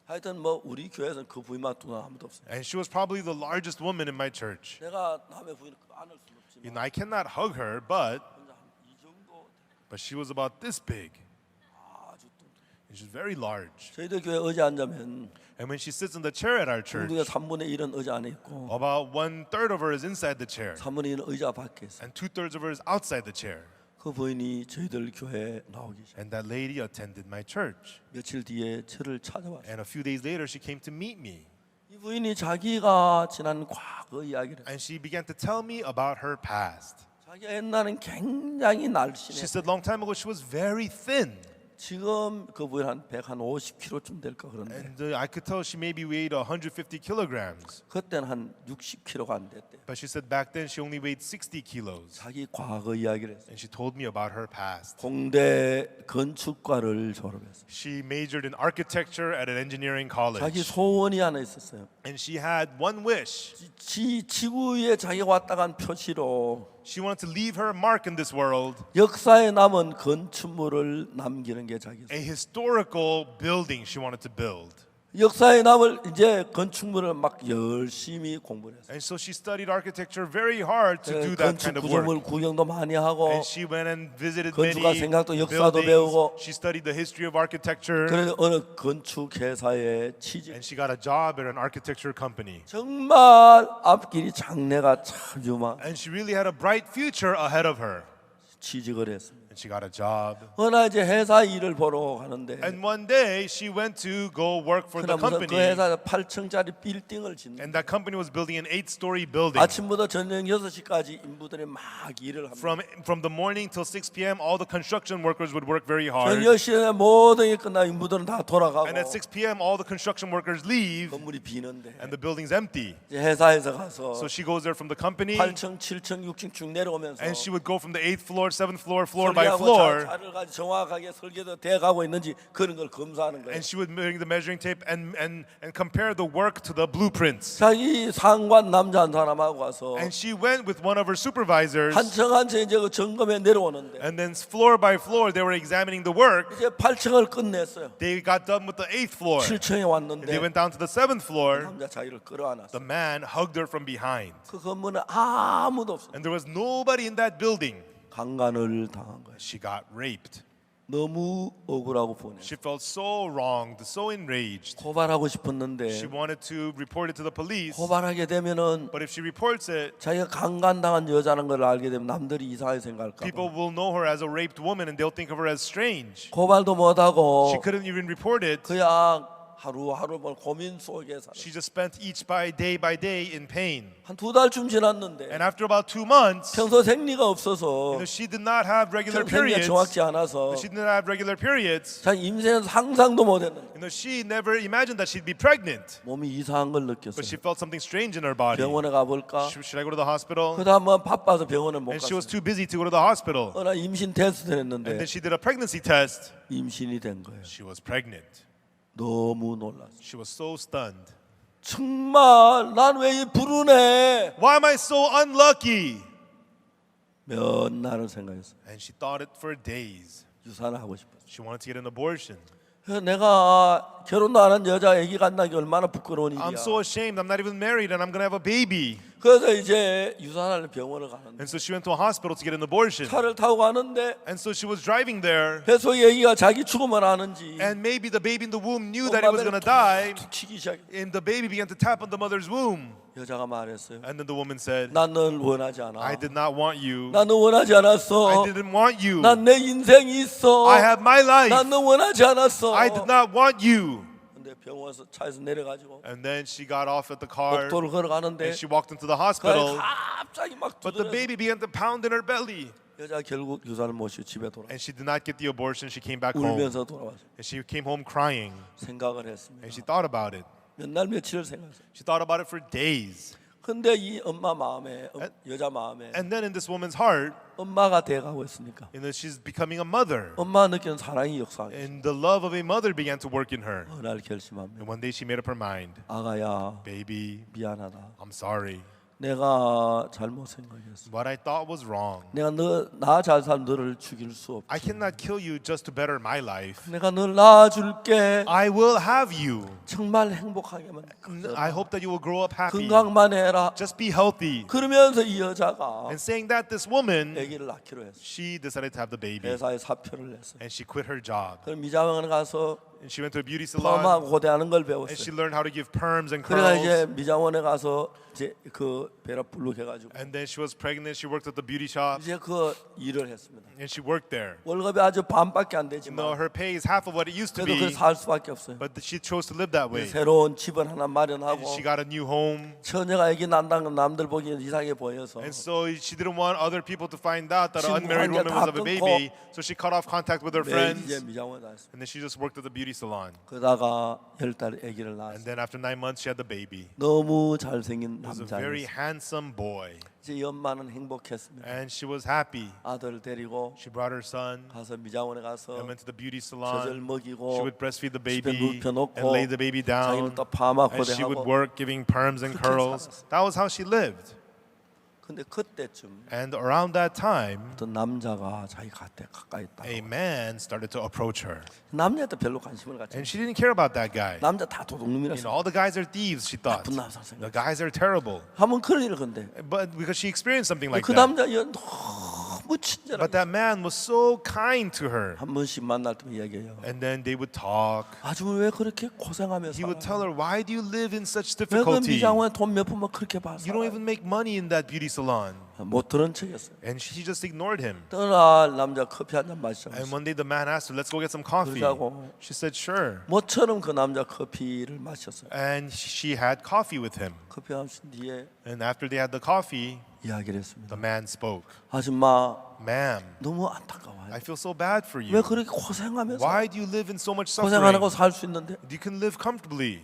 하여튼 뭐 우리 교회에서는 그 부인만 뚱뚱한 아무도 없어요. And she was probably the largest woman in my church. 내가 남의 부인을 안을 수는 You 없지만 know, I cannot hug her, but 혼자 한이 정도 she was about this big. 아주 뚱뚱. And she's very large. 저희들 교회 의자 앉으면 And when she sits in the chair at our church, 중국의 3분의 1은 의자 안에 있고 about 1/3 of her is inside the chair. 3분의 1은 의자 밖에 있어요. And 2/3 of her is outside the chair. 그 부인이 저희들 교회에 나오기 시작. And that lady attended my church. 며칠 뒤에 저를 찾아왔어요. And a few days later, she came to meet me. 이 부인이 자기가 지난 과거 이야기를 해요. And she began to tell me about her past. 자기가 옛날엔 굉장히 She 날씬해. said long time ago she was very thin. 지금 그 부인 한 150kg쯤 될까 그런데 And I could tell she maybe weighed 150 kilograms. 그때는 한 60kg가 안 됐대. But she said back then she only weighed 60 kilos. 자기 과거 이야기를 했어요. And she told me about her past. 공대 건축과를 졸업했어요. She majored in architecture at an engineering 자기 college. 소원이 하나 있었어요. And she had one wish. 지구에 자기가 왔다 간 표시로 She wanted to leave her mark in this world, 역사에 남은 건축물을 남기는 게 자기였어요. a historical building she wanted to build. 역사에 남을 이제 건축물을 막 열심히 공부를 했어요. And so she studied architecture very hard to do that 건축 kind of 구조물 work. 구경도 많이 하고 And she went and visited 건축가 many 생각도 역사도 buildings. 배우고 She studied the history of architecture. 그래서 어느 건축 회사에 취직. And she got a job at an architecture company. 정말 앞길이 장래가 참 유망. And she really had a bright future ahead of her. 취직을 했습니다. And she got a job. 어느 이제 회사 일을 보러 가는데 And one day she went to go work for the 그다음부터 그 company. 회사 8층짜리 빌딩을 짓는. And that company was building an 8-story building. 아침부터 저녁 6시까지 인부들이 막 일을 합니다. From the morning till 6 p.m., all the construction workers would work very hard. 저녁 10시에 모든 게 끝나 인부들은 다 돌아가고 And at 6 p.m., all the construction workers leave 건물이 비는데 and the building's empty. 이제 회사에서 가서 So she goes there from the company 8층, 7층, 6층 쭉 내려오면서 and she would go from the 8th floor, 7th floor, floor by 설계하고 floor. 자를 가지고 정확하게 설계도 돼가고 있는지 그런 걸 검사하는 거예요. And she would bring the measuring tape and compare the work to the blueprints. 자기 상관 남자 한 사람하고 와서 And she went with one of her supervisors. 한층 한층 이제 그 점검에 내려오는데 And then floor by floor, they were examining the work. 이제 8층을 끝냈어요. They got done with the 8th floor. 7층에 They 왔는데 went down to the 7th floor. 남자 자기를 끌어안았어. The man hugged her from behind. 그 건물에 아무도 없어. And there was nobody in that building. 강간을 당한 거예요. She got raped. 너무 억울하고 보내. She felt so wronged, so enraged. 고발하고 She 싶었는데 wanted to report it to the police. 고발하게 되면은 But if she reports it, 자기가 강간당한 여자는 걸 알게 되면 남들이 이상하게 생각할까 people 봐. will know her as a raped woman and they'll think of her as strange. 고발도 못하고 She couldn't even report it. 그냥 하루하루 뭐 고민 속에 살아. She just spent each by day in pain. 한 2달쯤 지났는데 And after about 2 months, 평소 생리가 없어서 she did not have regular 생리가 periods. 정확지 않아서 She did not have regular periods. 자기 임신에서 상상도 못했는데 She never imagined that she'd be pregnant. 몸이 이상한 걸 But 느꼈어요. she felt something strange in her body. 병원에 가볼까? Should I go to the hospital? 그다음 뭐 바빠서 병원에 못 And she was 갔어요. too busy to go to the hospital. 어나 임신 테스트를 And 했는데 then she did a pregnancy test. 임신이 된 거예요. She was pregnant. 너무 놀랐어요. She was so stunned. 정말 난 왜 이 불운해? Why am I so unlucky? 몇 날을 생각했어요. And she thought it for days. 유산을 하고 싶었어요. She wanted to get an abortion. 그래서 내가 결혼도 안 한 여자 아기가 안 나기 얼마나 부끄러운 일이야. I'm so ashamed. I'm not even married and I'm going to have a baby. 그래서 이제 유산하는 병원을 가는데 And so she went to a hospital to get an abortion. 차를 타고 가는데 And so she was driving there. 뱃속에 애기가 자기 죽으면 아는지 And maybe the baby in the womb knew that it was going to die. 툭 치기 시작. And the baby began to tap on the mother's womb. 여자가 말했어요. And then the woman said, 난 널 원하지 않아. I did not want you. 난 너 원하지 I 않았어. didn't want you. 난 내 인생이 있어. I have my life. 난 너 원하지 않았어. I did not want you. 근데 병원에서 차에서 내려가지고 And then she got off at the car 복도를 걸어가는데 and she walked into the 그 hospital. 갑자기 막 But the 두드려. baby began to pound in her belly. 여자 결국 유산을 모시고 집에 돌아. And she did not get the abortion. She came back home. 울면서 돌아왔어요. And she came home crying. 생각을 했습니다. And she thought about it. 몇 날 며칠을 생각했어요. She thought about it for days. 근데 이 엄마 마음에 여자 마음에 And then in this woman's heart, 엄마가 돼가고 있으니까 she's becoming a mother. 엄마가 느끼는 사랑이 역사하게 And the love of a mother began to work in her. 어느 날 결심합니다. And one day she made up her mind. 아가야 Baby, 미안하다. I'm sorry. 내가 잘못 생각했어. What I thought was wrong. 내가 나 잘 살 너를 죽일 수 없어. I cannot kill you just to better my life. 내가 널 낳아줄게. I will have you. 정말 행복하게만. I hope that you will grow up happy. 건강만 해라. Just be healthy. 그러면서 이 여자가 And saying that, this woman, 아기를 낳기로 했어. she decided to have the baby. 회사에 사표를 냈어. And she quit her job. 그럼 미장원에 가서 And she went to a beauty salon. 펌하고 고대하는 걸 And she 배웠어요. learned how to give perms and 그래가 curls. 이제 미장원에 가서 이제 그 배라 불룩해가지고 And then she was pregnant. She worked at the beauty shop. 이제 그 일을 했습니다. And she worked there. 월급이 아주 반밖에 안 No, 되지만 her pay is half of what it used to 그래도 be. 그살 수밖에 없어요. But she chose to live that way. 새로운 집을 하나 And 마련하고 she got a new home. 처녀가 애기 낳는다는 건 남들 보기엔 이상해 보여서 And so she didn't want other people to find out that an 친구 unmarried 관계 woman 다 was of a 끊고 baby. So she cut off contact with her 매일 이제 friends. 미장원에 다녔어요. And then she just worked at the beauty salon. 그러다가 10달 아기를 And 낳았어요. then after 9 months, she had the baby. 너무 잘생긴 He was a very 남자였어요. handsome boy. 이제 이 엄마는 행복했습니다. And she was happy. 아들을 데리고 She brought her son 가서 미장원에 가서 and went to the beauty 젖을 salon. She 먹이고 would breastfeed the 집에 baby 눕혀놓고 and lay the baby 자기는 down. 또 파마 And she would 고대하고 work giving perms and 그렇게 curls. 살았어요. That was how she lived. 근데 그때쯤 And around that time, 어떤 남자가 자기 가까이 있다. a man started to approach her. 남자한테 별로 관심을 갖지. And she didn't care about that guy. 남자 다 You 도둑놈이라서 know, all the guys are thieves, she thought. 나쁜 남자 생각. The guys are terrible. 한번 그런 일을 건데 But because she experienced something like 그 that. 남자 너무 친절하게 But that man was so kind to her. 한 번씩 만날 때면 얘기해요. And then they would talk. 아주 왜 그렇게 고생하며 He would 살아? tell her, why do you live in such 왜그 difficulty? 미장원에 돈 몇 푼만 그렇게 봐? You don't even make money in that beauty salon. 못 들은 척했어요. And she just ignored him. 떠날 남자 커피 한 잔 마시자고. And one day the man asked her, let's go get some coffee. 그러자고. She said, sure. 모처럼 그 남자 커피를 마셨어요. And she had coffee with him. 커피 마신 뒤에 And after they had the coffee, 이야기를 했습니다. the man spoke. 아줌마 Ma'am, 너무 안타까워요. I feel so bad for 왜 you. 그렇게 고생하면서 Why do you live in so much 고생하는 suffering? 거 살 수 있는데 You can live comfortably.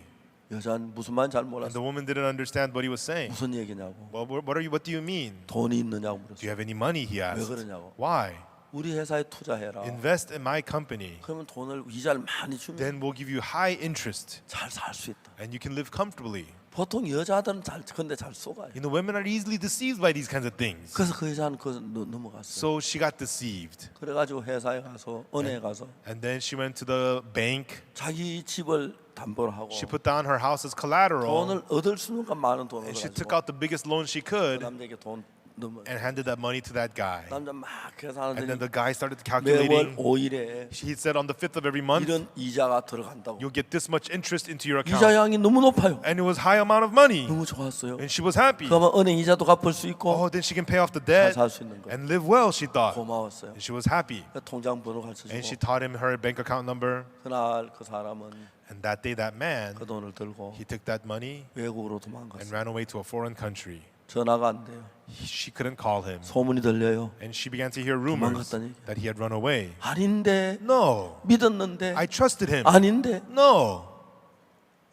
여자는 무슨 말인지 잘 And 몰랐어. the woman didn't understand what he was saying. 무슨 얘기냐고. Well, what do you mean? 돈이 있느냐고 Do 물었어. you have any money? He 왜 asked. 그러냐고. Why? 우리 회사에 투자해라. Invest in my company. 그러면 돈을 이자를 많이 주면 Then we'll give you high interest 잘 살 수 있다. and you can live comfortably. 보통 여자들은 잘 근데 잘 속아요. You know, women are easily deceived by these kinds of things. 그래서 그 여자는 그 넘어갔어요. So she got deceived. 그래가지고 회사에 가서 은행에 가서 And then she went to the bank. 자기 집을 담보로 하고 She put down her house as collateral. 돈을 얻을 수 있는 건 많은 돈을 And she took 가지고 out the biggest loan she 그 could 남자에게 돈 넘어. and handed that money to that guy. 남자 막 And then 계산하더니 the guy started 매월 calculating. 5일에 He said on the 5th of every month, 이런 이자가 들어간다고. you'll get this much interest into your account. 이자량이 너무 높아요. And it was high amount of money. 너무 좋았어요. And she was happy. 그러면 은행 이자도 갚을 수 있고 Oh, then she can pay off the 잘 debt 살 수 있는 거. and live well, she thought. 고마웠어요. And she was happy. 통장 번호 가르쳐주고 And she taught him her bank account number. 그날 그 사람은 And that day, that man, 그 돈을 들고 he took that money 외국으로 and 도망갔어요. ran away to a foreign country. 전화가 안 돼요. She couldn't call him. 소문이 들려요. And she began to hear rumors 도망갔다는 얘기야. that he had run away. 아닌데 No, 믿었는데 I trusted him. 아닌데 No.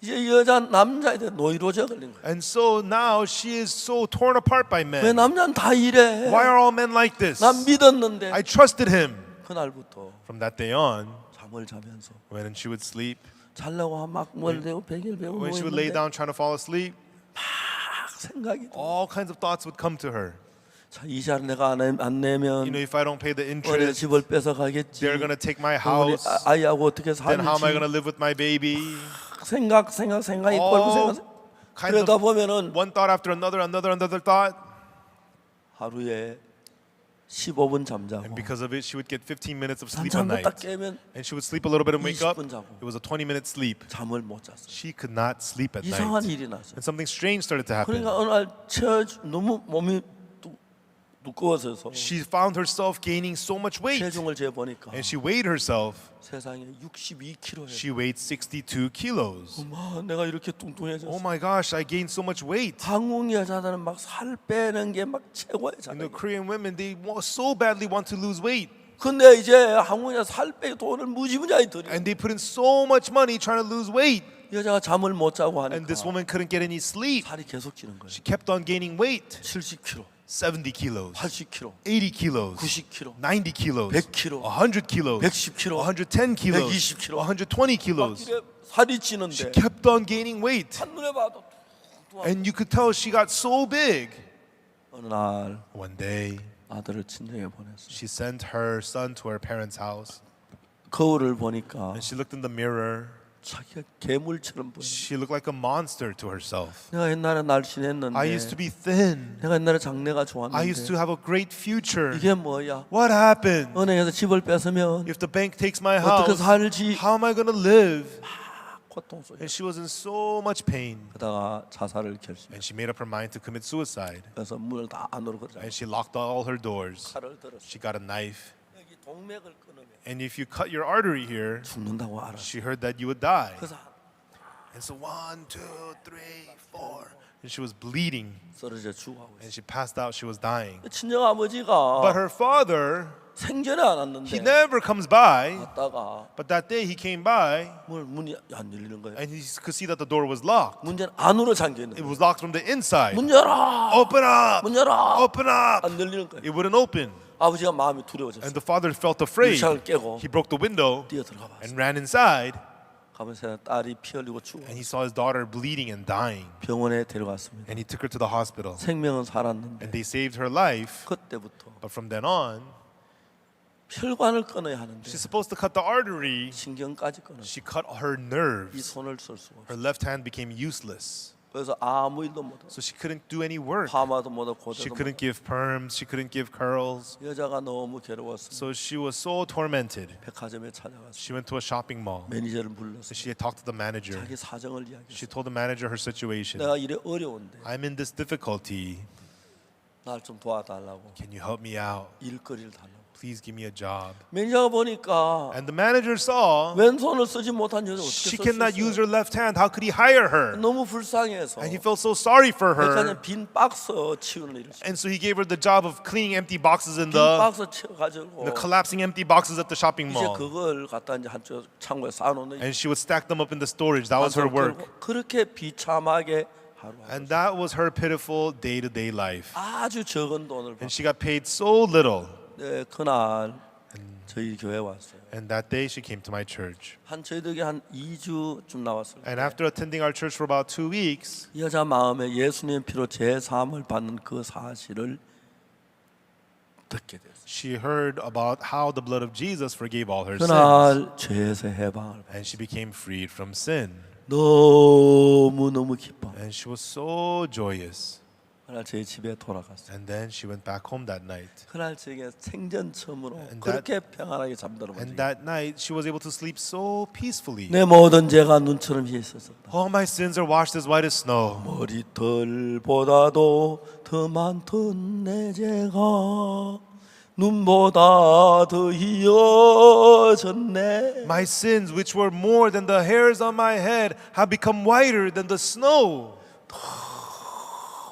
이제 여자 남자에 대해 노이로제 걸린 거예요. And so now she is so torn apart by 왜 men. 남자는 다 이래? Why are all men like this? 난 믿었는데 I trusted him. 그날부터 From that day on, 잠을 자면서 when she would sleep, 자려고 막 멀대고 베길 배우고 when she would lay 있는데 down trying to fall asleep, 막 생각이 들어. all kinds of thoughts would come to her. 자, 이자를 내가 안 내면 You know, if I don't pay the 어린 interest, 집을 뺏어 가겠지. they're gonna take my 우리 house. 아이하고 어떻게 Then how am I gonna 살지? live with my baby? 생각이 꼴고 All 생각. kind 그러다 of 보면은 one thought after another thought. 하루에 15분 And 잠자고 because of it, she would get 15 minutes of sleep a 잠자고 night. 딱 깨면 And she would sleep a little bit and wake up. 20분 자고. It was a 20-minute sleep. 잠을 못 잤어요. She could not sleep at 이상한 night. 일이 났어요. And something strange started to happen. 그러니까 어느 날 너무 몸이 두꺼워져서 She found herself gaining so much weight. 체중을 재보니까 And she weighed herself. 세상에 62kg예요. She weighed 62 kilos. 어머, 내가 이렇게 Oh 뚱뚱해졌어. my gosh, I gained so much weight. 한국 여자들은 막 살 빼는 게 막 최고의 You know, 자극. Korean women, they so badly want to lose weight. 근데 이제 한국 여자 살 빼기 돈을 무지무지하게 들여. And they put in so much money trying to lose weight. 여자가 잠을 못 자고 And this 하니까 woman couldn't get any sleep. 살이 계속 찌는 거예요. She kept on gaining weight. 70kg, 70 kilos, 80kg, 80 kilos, 90kg, 90 kilos, 100kg, 100 kilos, 110kg, 110 kilos, 120kg. 120 막 kilos. 이래 살이 She 찌는데 kept on gaining weight. 한눈에 봐도 And you could tell she got so big. 어느 날 One day, 아들을 친정에 보냈어요. she sent her son to her parents' house. 거울을 보니까 And she looked in the mirror. 자기가 괴물처럼 보여. She looked like a monster to herself. 내가 옛날에 날씬했는데 I used to be thin. 내가 옛날에 장래가 I used to 좋았는데 have a great future. 이게 뭐야? What happened? 은행에서 집을 뺏으면 If the bank takes my 어떻게 house, 살지? how am I going to live? 고통 속에 And she was in so much pain. 그러다가 자살을 결심. And she made up her mind to commit suicide. 그래서 문을 다 안으로 걸어 And she locked all her doors. 칼을 들었어. She got a knife. 여기 동맥을 끊으면 And if you cut your artery here, 죽는다고 알아. she heard that you would die. 그래서 And so 1, 2, 3, 4. And she was bleeding. 쓰러져 죽어가고 있어. And she passed out. She was dying. 친정 아버지가 But her father, 생전에 안 he 왔는데 never comes by. 갔다가 But that day he came by. 문이 안 열리는 거예요. And he could see that the door was locked. 문제는 안으로 잠겨 있는 It 거예요. was locked from the inside. 문 열어. Open up! 문 열어. Open up! 안 열리는 거예요. It wouldn't open. 아버지가 마음이 두려워졌어요. And the father felt afraid. 유리창을 깨고 He broke the window 뛰어 들어가 봤어요. and ran inside. 가면서 딸이 피 흘리고 죽어. And he saw his daughter bleeding and dying. 병원에 데려갔습니다. And he took her to the hospital. 생명은 살았는데 And they saved her life. 그때부터 But from then on, 혈관을 끊어야 하는데 she's supposed to cut the artery. 신경까지 끊었어요. She cut her 이 nerves. 손을 쓸 수가 없어요. Her left hand became useless. 그래서 아무 일도 못하고 So she couldn't do any work. 파마도 못하고 She 고데도 couldn't give perms. She couldn't give curls. 못하고 여자가 너무 괴로웠어요. So she was so tormented. 백화점에 찾아가서 She went to a shopping mall. 매니저를 불러서 So she had talked to the manager. 자기 사정을 She 이야기했어요. told the manager her situation. 내가 이래 어려운데 I'm in this difficulty. 날 좀 도와달라고 Can you help me out? 일거리를 달라고. Please give me a job. 매니저가 보니까 And the manager saw 왼손을 쓰지 못한 여자 she 어떻게 cannot use 썼어요? her left hand. How could he hire her? 너무 불쌍해서 And he felt so sorry for her. 백화점 빈 박스 치우는 일을 시켰어요. And so he gave her the job of cleaning empty boxes in 빈 the 박스 치워가지고 collapsing empty boxes at the shopping 이제 mall. 그걸 갖다 이제 한쪽 창고에 쌓아놓는 And she would stack them up in the storage. That was her work. 그렇게 비참하게 하루하루 And that was her pitiful day-to-day life. 아주 적은 돈을 받고 And she got paid so little. 네, 그날 저희 교회 왔어요. And that day she came to my church. 한 저희들이 한 2주쯤 나왔어요. And after attending our church for about 2 weeks, 이 여자 마음에 예수님의 피로 제사함을 받는 그 사실을 듣게 됐어요. she heard about how the blood of Jesus forgave all her sins. 그날 죄에서 해방을 받았어요. And she became freed from sin. 너무 기뻐. And she was so joyous. 그날 제 집에 돌아갔어요. And then she went back home that night. 그날 제게 생전 처음으로 And 그렇게 평안하게 잠들어 And 보지. that night she was able to sleep so peacefully. 내 모든 죄가 눈처럼 희에 있었다. All my sins are washed as white as snow. 머리털보다도 더 많던 내 죄가 눈보다 더 희어졌네. My sins, which were more than the hairs on my head, have become whiter than the snow.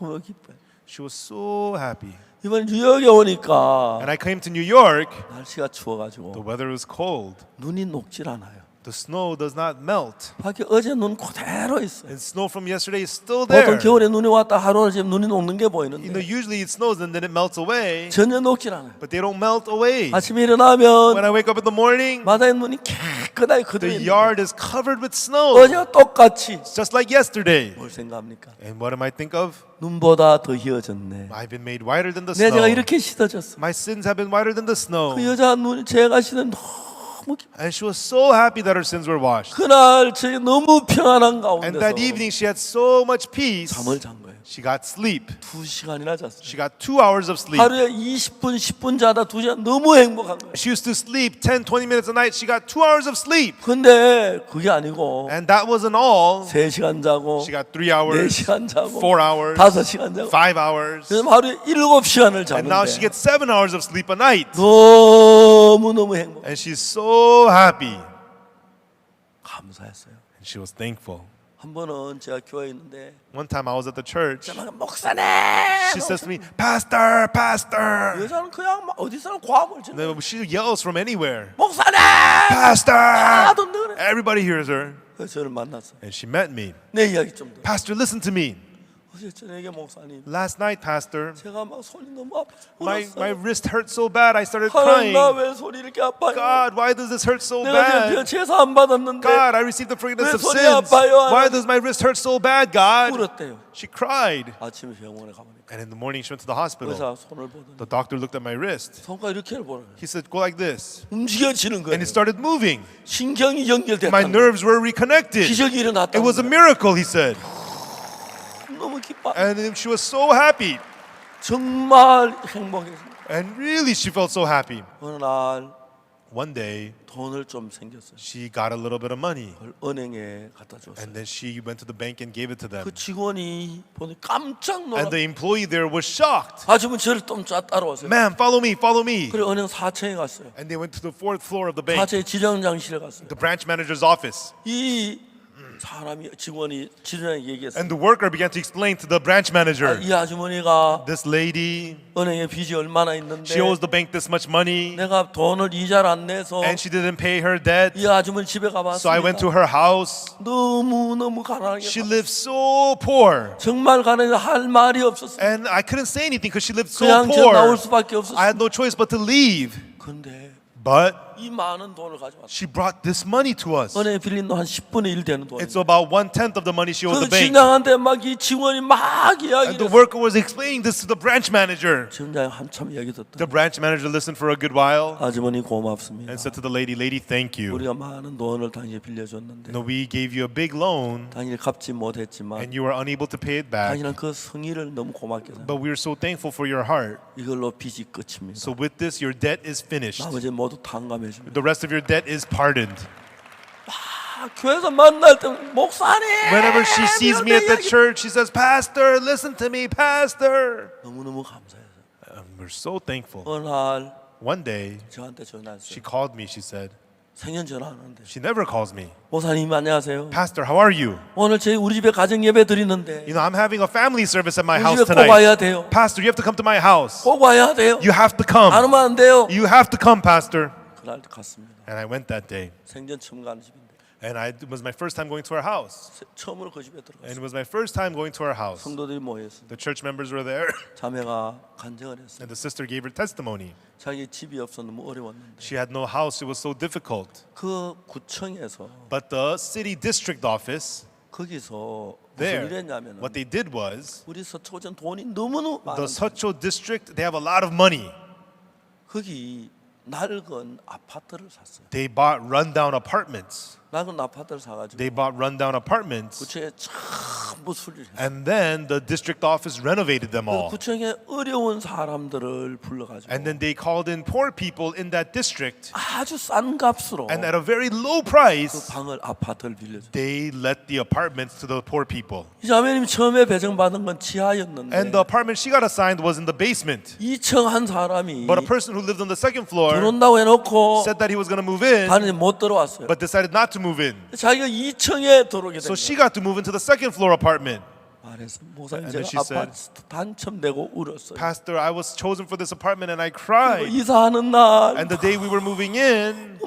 너무 기뻐요. She was so happy. 이번 뉴욕에 오니까 And I came to New York. 날씨가 The 추워가지고 weather was cold. 눈이 녹질 않아요. The snow does not melt. 밖에 어제 눈 그대로 있어요. And snow from yesterday is still there. 보통 겨울에 눈이 왔다 하루는 지금 눈이 녹는 게 You know, 보이는데 usually it snows and then it melts away. 전혀 녹질 않아요. But they don't melt away. 아침에 When 일어나면 I wake up in the morning, 마당에 눈이 깨끗하게 그대로 the 있는 yard is covered with snow. 어제와 똑같이 It's just like yesterday. 뭘 생각합니까? And what am I think of? 눈보다 더 희어졌네. I've been made whiter than the 내 죄가 snow. 이렇게 씻어졌어. My sins have been whiter than the snow. 그 여자 눈 죄가 씻은 너무 기뻐. And she was so happy that her sins were washed. 그날 저희 너무 평안한 And 가운데서 that evening she had so much peace. 잠을 잔 거예요. She got sleep. 2시간이나 잤어요. She got 2 hours of sleep. 하루에 20분, 10분 자다 2시간 너무 행복한 거예요. She used to sleep 10, 20 minutes a night. She got 2 hours of sleep. 근데 그게 아니고 And that wasn't all. 3시간 자고 She got 3 hours, 4시간 자고 4 hours, 5시간 자고 5 hours. 그래서 하루에 7시간을 And now she 자는데 gets 7 hours of sleep a night. 너무너무 행복. And she's so happy. 감사했어요. And she was thankful. 한 번은 제가 교회에 있는데 One time I was at the church. 제가 목사님 She says to me, Pastor, Pastor. 여자는 그냥 막 어디서나 과음을 And 지르 then she yells from anywhere. 목사님 Pastor. 하도 그래. Everybody hears her. 그래서 저를 만났어요. And she met me. 내 이야기 좀 들어. Pastor, listen to me. 어제 저녁에 목사님 Last night, Pastor, 제가 막 손이 너무 아파서 my 울었어요. wrist hurt so bad I started 하나님 crying. 나왜 손이 이렇게 아파요? God, why does this hurt so 내가 지금 bad? 제사 안 받았는데 God, I received the forgiveness 왜 of 손이 sins. 아파요? Why does my wrist hurt so bad, God? 울었대요. She cried. 아침에 병원에 가보니까 And in the morning, she went to the hospital. 의사 손을 보더니 The doctor looked at my wrist. 손가락 이렇게 보는 거예요. He said, go like this. 움직여지는 거예요. And it started moving. 신경이 My 연결됐다는 거예요. nerves were reconnected. 기적이 It 일어났다는 was a 거예요. miracle, he said. 너무 기뻐. And she was so happy. 정말 행복했어요. And really, she felt so happy. 어느 날 One day, 돈을 좀 생겼어요. she got a little bit of money. 그걸 은행에 갖다 줬어요. And then she went to the bank and gave it to them. 그 직원이 보니 깜짝 놀라. And the employee there was shocked. 아주머니 저를 좀 따라왔어요. Ma'am, follow me, follow me. 그래 은행 4층에 갔어요. And they went to the 4th floor of the bank, 4층에 지점장실에 갔어요. the branch manager's office. 이 사람이 직원이 지점장에게 얘기했어요. And the worker began to explain to the branch manager, 이 아주머니가 this lady, 은행에 빚이 얼마나 있는데 she owes the bank this much money. 내가 돈을 이자를 안 내서 And she didn't pay her debt. 이 아주머니 집에 So I went to 가봤습니다. her house. 너무 가난하게 She 살았어요. lived so poor. 정말 가난해서 할 말이 없었어요. And I couldn't say anything because she lived so 그냥 저 나올 poor. 수밖에 I 없었어요. had no choice but to leave. 근데 But 이 많은 돈을 가져왔어요. she brought this money to us. 은행에 빌린 돈 한 10분의 1 되는 돈. It's about 1/10 of the money she owed 그 the bank. 지장한테 막 이 직원이 막 And 이야기를 the 했어요. worker was explaining this to the branch manager. 지점장이 한참 이야기 듣다. The branch manager listened for a good while 아주머니 고맙습니다. and said to the lady, lady, thank you. 우리가 많은 돈을 당신이 빌려줬는데 No, we gave you a big loan 당신이 갚지 못했지만 and you were unable to pay it back. 당신은 그 성의를 너무 고맙게 생각합니다. But we are so thankful for your heart. 이걸로 빚이 끝입니다. So with this, your debt is finished. 나머지 모두 탕감해 줍니다. The rest of your debt is pardoned. 교회에서 만날 때 목사님 Whenever she sees me at the 이런 church, she says, Pastor, listen to me, Pastor. 너무너무 감사해서 We're so thankful. 어느 날 One day, 저한테 she 전화했어요. called me. She said, 생년 전화하는데 she never calls me. 목사님 안녕하세요. Pastor, how are you? 오늘 우리 집에 가정 예배 드리는데 You know, I'm having a family service at my 우리 house 집에 꼭 tonight. 와야 돼요. Pastor, you have to come to my house. 꼭 와야 돼요. You have to 안 come. 오면 안 돼요. You have to come, Pastor. 그날 갔습니다. And I went that day. 생전 처음 가는 집인데 And it was my first time going to her house. 처음으로 그 집에 And 들어갔어요. it was my first time going to her house. 성도들이 모였어요. The church members were there. 자매가 간증을 했어요. And the sister gave her testimony. 자기 집이 없어 너무 어려웠는데 She had no house. It was so difficult. 그 구청에서 But the city district office 거기서 무슨 there, 일을 했냐면은 what they did was, 우리 서초구청 돈이 너무너무 the 많은데 Seocho district, they have a lot of money. 거기 낡은 아파트를 샀어요. They bought rundown apartments. 낡은 아파트를 사가지고 They bought rundown apartments. 구청에 전부 수리를 했어요. And then the district office renovated them 그 all. 구청에 어려운 사람들을 불러가지고 And then they called in poor people in that district. 아주 싼 값으로 And at a very low 그 price, 방을 아파트를 빌려줘요. they let the apartments to the poor people. 이 자매님이 처음에 배정받은 건 지하였는데 And the apartment she got assigned was in the basement. 2층 한 사람이 But a person who lived on the second floor 들어온다고 해놓고 said that he was going to move in, 다른 못 들어왔어요. but decided not to move in. 자기가 2층에 들어오게 된 So she 거예요. got to move into the second floor apartment. 말해서 목사님 And then 제가 she said, 아파트 당첨되고 울었어요. Pastor, I was chosen for this apartment and I cried. 이사하는 날 And the day we were moving in,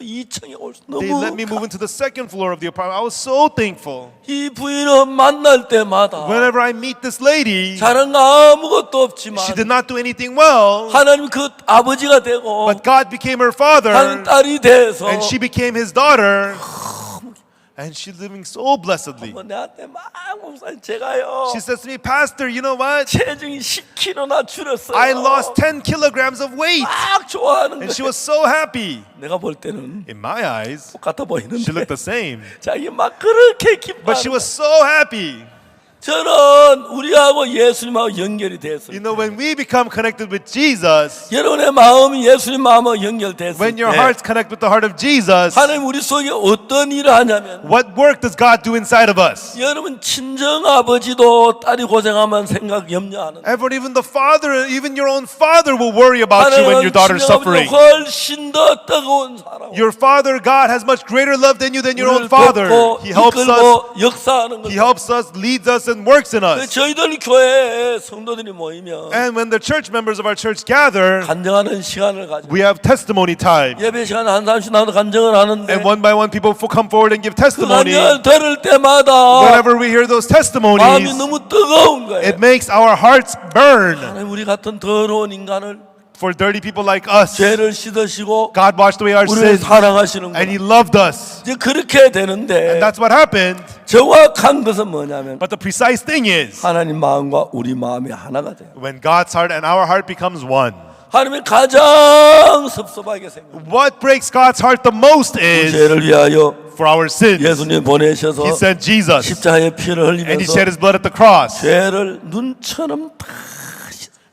2층에 올 수 they 너무 let me move into the second floor of the apartment. I was so thankful. 이 부인은 만날 때마다 Whenever I meet this lady, 잘한 거 아무것도 없지만 she did not do anything well, 하나님 그 아버지가 되고 but God became her 하나님 father 딸이 돼서 and she became his daughter. And she's living so blessedly. 내한테 막 목사님 제가요 She says to me, Pastor, you know what? 체중이 10kg나 줄었어요. I lost 10 kilograms of weight. 막 좋아하는 And she 거예요. was so happy. 내가 볼 때는 In my eyes, 똑같아 보이는데 she looked the same. 자기 막 그렇게 But she 기뻐하는 was so happy. 저는 우리하고 예수님하고 연결이 됐어요. You know, when we become connected with Jesus, 여러분의 마음이 예수님 마음하고 연결됐을 when 때 your hearts connect with the heart of Jesus, 하나님 우리 속에 어떤 일을 하냐면 what work does God do inside of us? 여러분 친정 아버지도 딸이 고생하면 생각 염려하는 Everyone, even the father, even your own father will worry about you when your daughter's suffering. 훨씬 더 뜨거운 사랑 Your father, God, has much greater love than you, than your own father. He helps us. 이끌고 역사하는 He 거예요. helps us, leads us, and works in us. 저희들 교회에 성도들이 모이면 And when the church members of our church gather, 간증하는 시간을 가지고 we have testimony time. 예배 시간에 한 사람씩 나와서 간증을 하는데 And one by one, people come forward and give 그 testimony. 간증을 들을 때마다 Whenever we hear those 마음이 testimonies, 너무 뜨거운 거예요. it makes our hearts burn. 하나님 우리 같은 더러운 인간을 For dirty people like us, 죄를 씻으시고 God washed away our 우리를 sins 사랑하시는 and 거예요. He loved us. 이제 그렇게 되는데 And that's what happened. 정확한 것은 뭐냐면 But the precise thing is, 하나님 마음과 우리 마음이 하나가 돼요. when God's heart and our heart becomes one, 하나님이 가장 섭섭하게 생각해요. what breaks God's heart the most is 죄를 위하여 for our sins. 예수님 보내셔서 He sent Jesus 십자가의 피를 and He 흘리면서 shed His blood at the cross. 죄를 눈처럼 다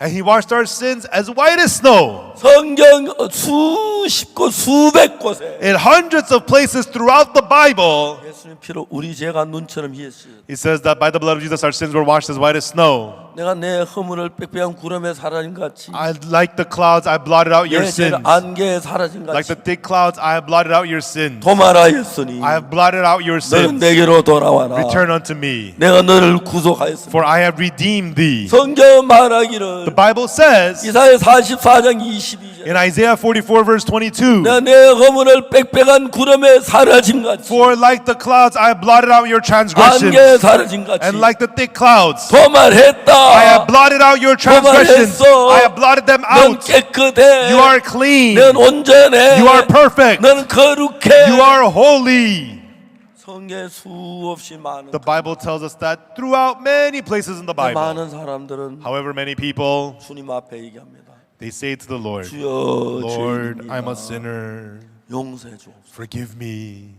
And He washed our sins as white as snow. 성경 수십 곳 수백 곳에 In hundreds of places throughout the Bible, 예수님 피로 우리 죄가 눈처럼 희했어요. It says that by the blood of Jesus our sins were washed as white as snow. 내가 내 허물을 빽빽한 구름에 사라진 같이 I, like the clouds, I blotted out your 내 죄를 sins. 안개에 사라진 Like 같이 the thick clouds, I have blotted out your sins. 도말하였으니 I have blotted out your 너는 sins. 내게로 돌아와라. Return unto me, 내가 너를 구속하였으니 for I have redeemed thee. 성경 말하기를 The Bible says 이사야 44장 22절 in Isaiah 44 verse 22, 내가 내 허물을 빽빽한 구름에 사라진 같이 for like the clouds I have blotted out your transgressions, 안개에 사라진 같이 and like the thick clouds 도말했다. I have blotted out your transgressions. 도말했어. I have blotted them 넌 out. 깨끗해. You are clean. 넌 온전해. You are perfect. 넌 거룩해. You are holy. 성경에 수없이 많은 The Bible tells us that throughout many places in the Bible. 많은 사람들은 However, many people, 주님 앞에 얘기합니다. they say to the Lord, 주여 Lord, 죄인입니다. I'm a sinner. 용서해 주옵소서. Forgive me.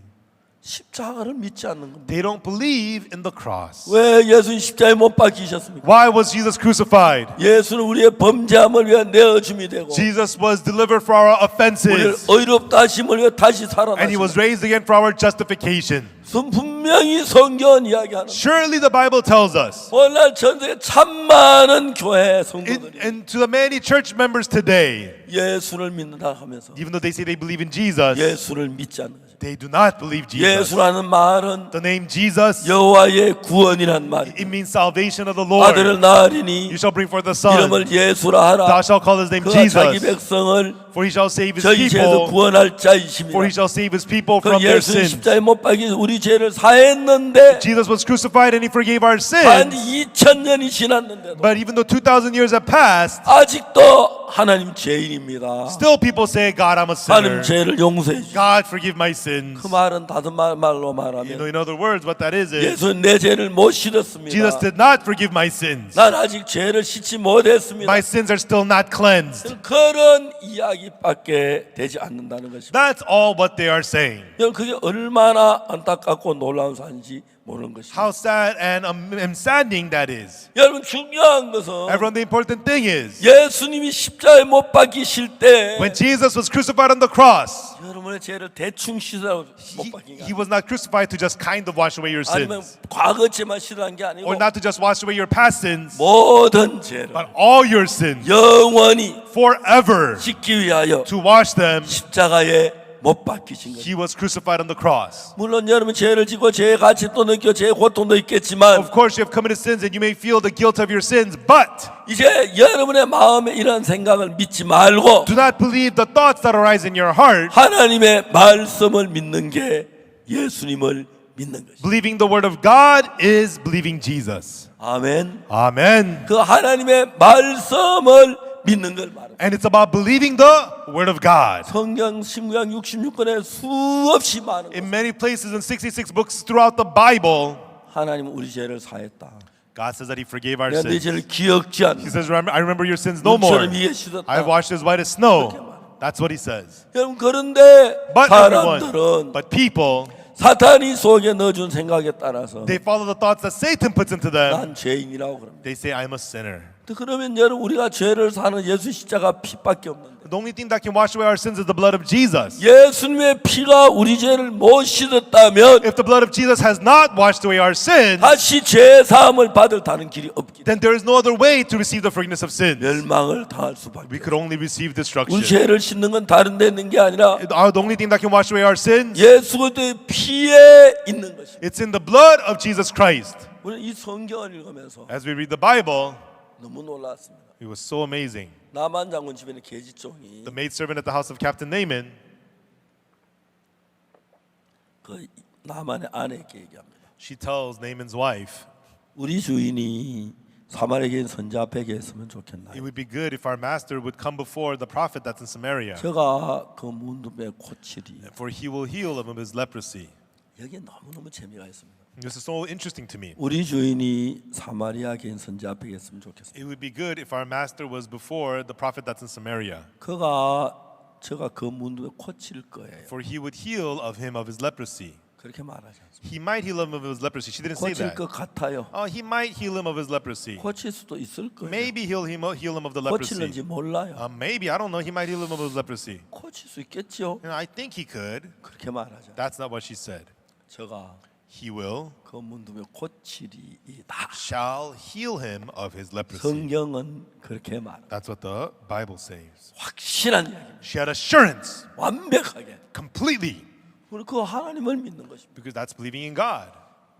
십자가를 믿지 않는 겁니다. They don't believe in the cross. 왜 예수님 십자가에 못 박히셨습니까? Why was Jesus crucified? 예수는 우리의 범죄함을 위한 내어줌이 되고 Jesus was delivered for our 우리를 offenses, 의롭다 하심을 위해 다시 and He was 살아나셨습니다. raised again for our justification. 분명히 성경은 이야기하는 Surely the Bible tells us, 오늘날 전 세계 참 많은 교회 성도들이 and to the many church members today, 예수를 믿는다 하면서 even though they say they believe in Jesus, 예수를 믿지 않는 거죠. they do not believe Jesus. 예수라는 말은 The name Jesus, 여호와의 구원이란 말이 it means salvation of the 아들을 Lord. 낳으리니 You shall bring forth a son. 이름을 예수라 Thou 하라. shalt call his name 그가 자기 Jesus, 백성을 for he shall save his 저희 죄에서 people. 구원할 For he 자이십니다. shall save his people 그 from their 예수님 sins. 십자가에 못 박혀 우리 죄를 사했는데 Jesus was crucified and he forgave our 한 sins. 2000년이 지났는데도 But even though 2,000 years have passed, 아직도 하나님 죄인입니다. still people say, God, I'm a 하나님 sinner. 죄를 용서해 주시오. God, forgive my sins. 그 말은 다른 말로 You 말하면 know, in other words, what that is 예수는 내 죄를 못 씻었습니다. Jesus did not forgive my sins. 난 아직 죄를 씻지 못했습니다. My sins are still not cleansed. 그런 이야기밖에 되지 않는다는 것입니다. That's all what they are saying. 여러분 그게 얼마나 안타깝고 놀라운 사실인지 모르는 것입니다. How sad and saddening that is. 여러분 중요한 것은 Everyone, the important thing is, 예수님이 십자가에 못 박히실 때 when Jesus was crucified on the cross, 여러분의 죄를 대충 씻으라고 못 박힌 게 he was not crucified to just kind of wash away your 아니면 sins, 과거 죄만 씻으라는 게 아니고 or not to just wash away your past sins, 모든 죄를 but all your sins 영원히 forever, 씻기 위하여 to wash them. 십자가에 못 박히신 거죠. He was crucified on the cross. 물론 여러분 죄를 지고 죄의 가치도 느끼고 죄의 고통도 있겠지만 Of course, you have committed sins and you may feel the guilt of your sins, but 이제 여러분의 마음에 이런 생각을 믿지 말고 do not believe the thoughts that arise in your heart. 하나님의 말씀을 믿는 게 예수님을 믿는 것이죠. Believing the word of God is believing Jesus. 아멘. Amen. 그 하나님의 말씀을 믿는 걸 말합니다. And it's about believing the word of God. 성경 신구약 66권에 수없이 많은 In 것. many places in 66 books throughout the Bible, 하나님은 우리 죄를 사했다. God says that He forgave our 내가 네 sins. 죄를 기억지 않는다. He says, I remember your sins no more. 눈처럼 이에 씻었다. I have washed as white as snow. That's what He says. 여러분 그런데 But everyone, 사람들은 but people, 사탄이 속에 넣어준 생각에 따라서 they follow the thoughts that Satan puts into them. 난 죄인이라고 그럽니다. They say, I'm a sinner. 그러면 여러분 우리가 죄를 사는 예수 십자가 피밖에 없는데 The only thing that can wash away our sins is the blood of Jesus. 예수님의 피가 우리 죄를 못 씻었다면 If the blood of Jesus has not washed away our sins, 다시 죄 사함을 받을 다른 길이 없기 때문에 then there is no other way to receive the forgiveness of sins. 멸망을 당할 수밖에 We 없어요. could only receive 우리 destruction. 죄를 씻는 건 다른 데 있는 게 아니라 The only thing that can wash away our sins, 예수 그리스도의 피에 있는 것입니다. it's in the blood of Jesus Christ. 우리는 이 성경을 읽으면서 As we read the Bible, 너무 놀랐습니다. it was so amazing. 나만 장군 집에는 계집종이 The maidservant at the house of Captain Naaman, 그 나만의 아내에게 얘기합니다. she tells Naaman's wife, 우리 주인이 사마리아인 선자 앞에 계셨으면 it 좋겠나요? would be good if our master would come before the prophet that's in Samaria, 제가 그 문둥에 고치리. for he will heal him of his leprosy. 여기에 너무너무 재미가 있습니다. This is so interesting to me. 우리 주인이 사마리아 개인 선자 앞에 계셨으면 좋겠습니다. It would be good if our master was before the prophet that's in Samaria, 제가 그 문둥에 고칠 거예요. for he would heal of him of his leprosy. 그렇게 말하지 않습니다. He might heal him of his leprosy. She didn't say 고칠 that. 것 같아요. Oh, he might heal him of his leprosy. 고칠 수도 있을 거예요. Maybe heal him of the leprosy. 고칠는지 몰라요. Maybe, I don't know. He might heal him of his leprosy. 고칠 수 있겠죠. I think he could. 그렇게 말하죠. That's not what she said. 제가 He will, 그 문둥에 고치리이다. shall heal him of his leprosy. 성경은 그렇게 말합니다. That's what the Bible says. 확실한 이야기입니다. She had assurance, 완벽하게. completely, 우리 그 하나님을 믿는 것입니다. because that's believing in God.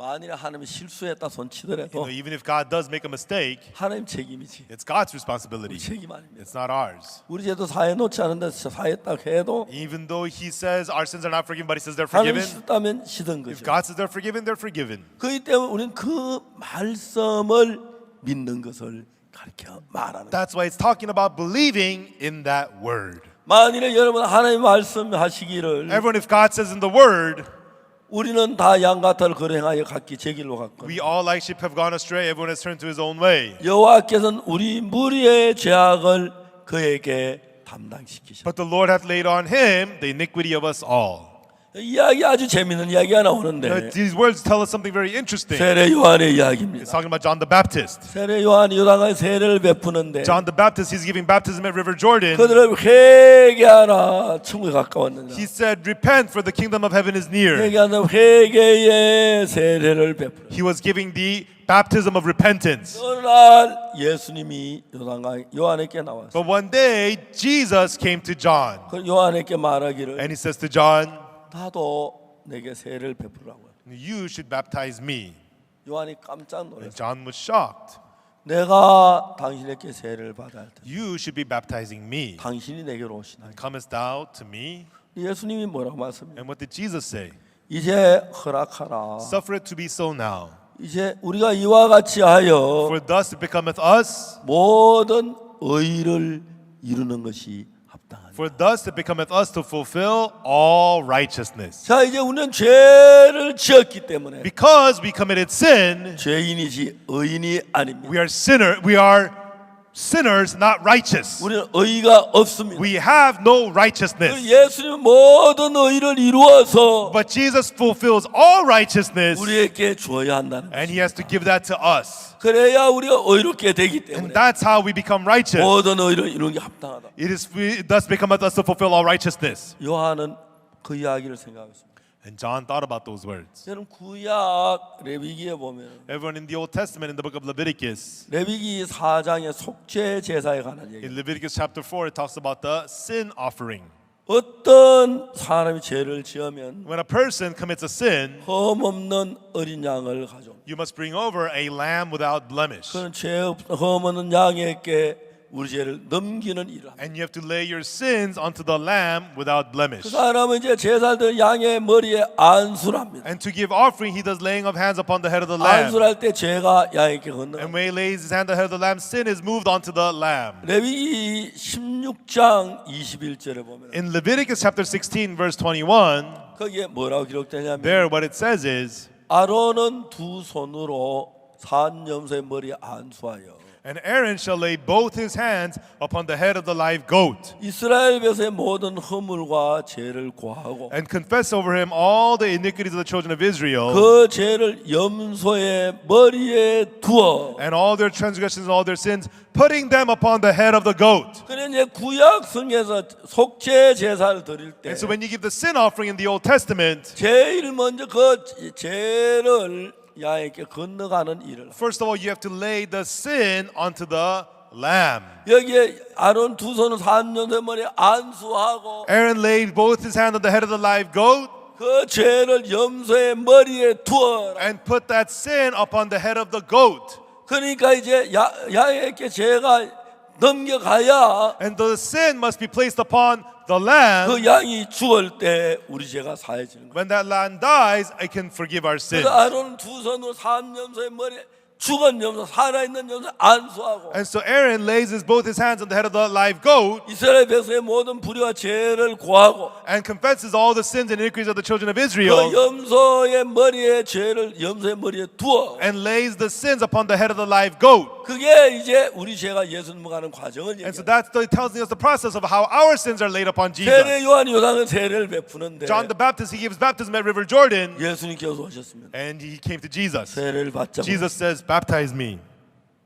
만일에 하나님이 실수했다 손치더라도 Even if God does make a mistake, 하나님 책임이지. it's God's 우리 responsibility. 책임 아닙니다. It's not ours. 우리 죄도 사해 놓지 않은데 사했다 해도 Even though He says our sins are not forgiven, but He says they're 하나님 forgiven. 씻었다면 씻은 If 거죠. God says they're forgiven, they're forgiven. 그렇기 때문에 우리는 그 말씀을 믿는 것을 가르쳐 말하는 거예요. That's why it's talking about believing in that word. 만일에 여러분 하나님 말씀하시기를 Everyone, if God says in the word, 우리는 다 양같을 거행하여 각기 제 길로 갔거든. we all like sheep have gone astray, everyone has turned to his own way. 여호와께서는 우리 무리의 죄악을 그에게 담당시키셨다. But the Lord hath laid on him the iniquity of us all. 이야기 아주 재미있는 이야기가 나오는데 These words tell us something very interesting. 세례 요한의 It's 이야기입니다. talking about John the Baptist. 세례 요한이 요단강에 세례를 베푸는데 John the Baptist, he's giving baptism at River Jordan. 그들을 회개하라 천국에 가까웠느니라. He said, repent for the kingdom of heaven is near. 회개하는 회개의 세례를 베푸라. He was giving the baptism of repentance. 어느 날 예수님이 요단강 요한에게 나왔어요. But one day, Jesus came to John. 그 요한에게 말하기를 And he says to John, 나도 내게 세례를 베푸라고요. you should baptize me. 요한이 깜짝 And 놀랐어요. John was shocked. 내가 당신에게 세례를 받아야 할 때 You should be baptizing me. 당신이 내게로 오시나. Comest thou to me? 예수님이 뭐라고 말씀해요? And what did Jesus say? 이제 허락하라. Suffer it to be so now. 이제 우리가 이와 같이 하여 For thus it becometh us, 모든 의를 이루는 것이 합당하다. for thus it becometh us to fulfill all righteousness. 자, 이제 우리는 죄를 지었기 때문에 Because we committed sin, 죄인이지 의인이 아닙니다. we are sinners, not righteous. 우리는 의가 없습니다. We have no righteousness. 예수님은 모든 의를 이루어서 But Jesus fulfills all righteousness, 우리에게 주어야 한다는 거예요. and He has to give that to us. 그래야 우리가 의롭게 되기 And 때문에 that's how we become righteous. 모든 의를 이루는 게 합당하다. It thus becometh us to fulfill all righteousness. 요한은 그 이야기를 생각했습니다. And John thought about those words. 저는 구약 레위기에 보면 Everyone in the Old Testament, in the book of Leviticus, 레위기 4장의 속죄 제사에 관한 얘기. in Leviticus chapter 4, it talks about the sin offering. 어떤 사람이 죄를 지으면 When a person commits a sin, 흠 없는 어린 양을 가져. you must bring over a lamb without blemish. 그는 죄 없는 흠 없는 양에게 우리 죄를 넘기는 일을 합니다. And you have to lay your sins onto the lamb without blemish. 그 사람은 이제 제사들 양의 머리에 안수를 합니다. And to give offering, he does laying of hands upon the head of the lamb. 안수를 할 때 죄가 양에게 건너. And when he lays his hand on the head of the lamb, sin is moved onto the lamb. 레위기 16장 21절에 보면 In Leviticus chapter 16, verse 21, 거기에 뭐라고 기록되냐면 there what it says is, 아론은 두 손으로 산염소의 머리에 안수하여 and Aaron shall lay both his hands upon the head of the live goat, 이스라엘 뱃의 모든 허물과 죄를 고하고 and confess over him all the iniquities of the children of Israel, 그 죄를 염소의 머리에 두어. and all their transgressions and all their sins, putting them upon the head of the goat. 그래 이제 구약 성경에서 속죄 제사를 드릴 때 And so when you give the sin offering in the Old Testament, 제일 먼저 그 죄를 양에게 건너가는 일을 합니다. first of all, you have to lay the sin onto the lamb. 여기에 아론 두 손을 산염소의 머리에 안수하고 Aaron laid both his hands on the head of the live goat 그 죄를 염소의 머리에 두어라. and put that sin upon the head of the goat. 그러니까 이제 양에게 죄가 넘겨가야 And the sin must be placed upon the lamb. 그 양이 죽을 때 우리 죄가 사해지는 거예요. When that lamb dies, I can forgive our sins. 그래서 아론은 두 손으로 산염소의 머리에 죽은 염소, 살아있는 염소 안수하고 And so Aaron lays both his hands on the head of the live goat 이스라엘 백성의 모든 불의와 죄를 고하고 and confesses all the sins and iniquities of the children of 그 Israel 염소의 머리에 죄를 염소의 머리에 두어. and lays the sins upon the head of the live goat. 그게 이제 우리 죄가 예수님 가는 과정을 And so 얘기해요. that's tells us the process of how our sins are laid upon 세례 Jesus. 요한이 요단은 세례를 베푸는데 John the Baptist, he gives baptism at River Jordan, 예수님께서 오셨습니다. and he came to Jesus. 세례를 받자고 Jesus says, baptize me.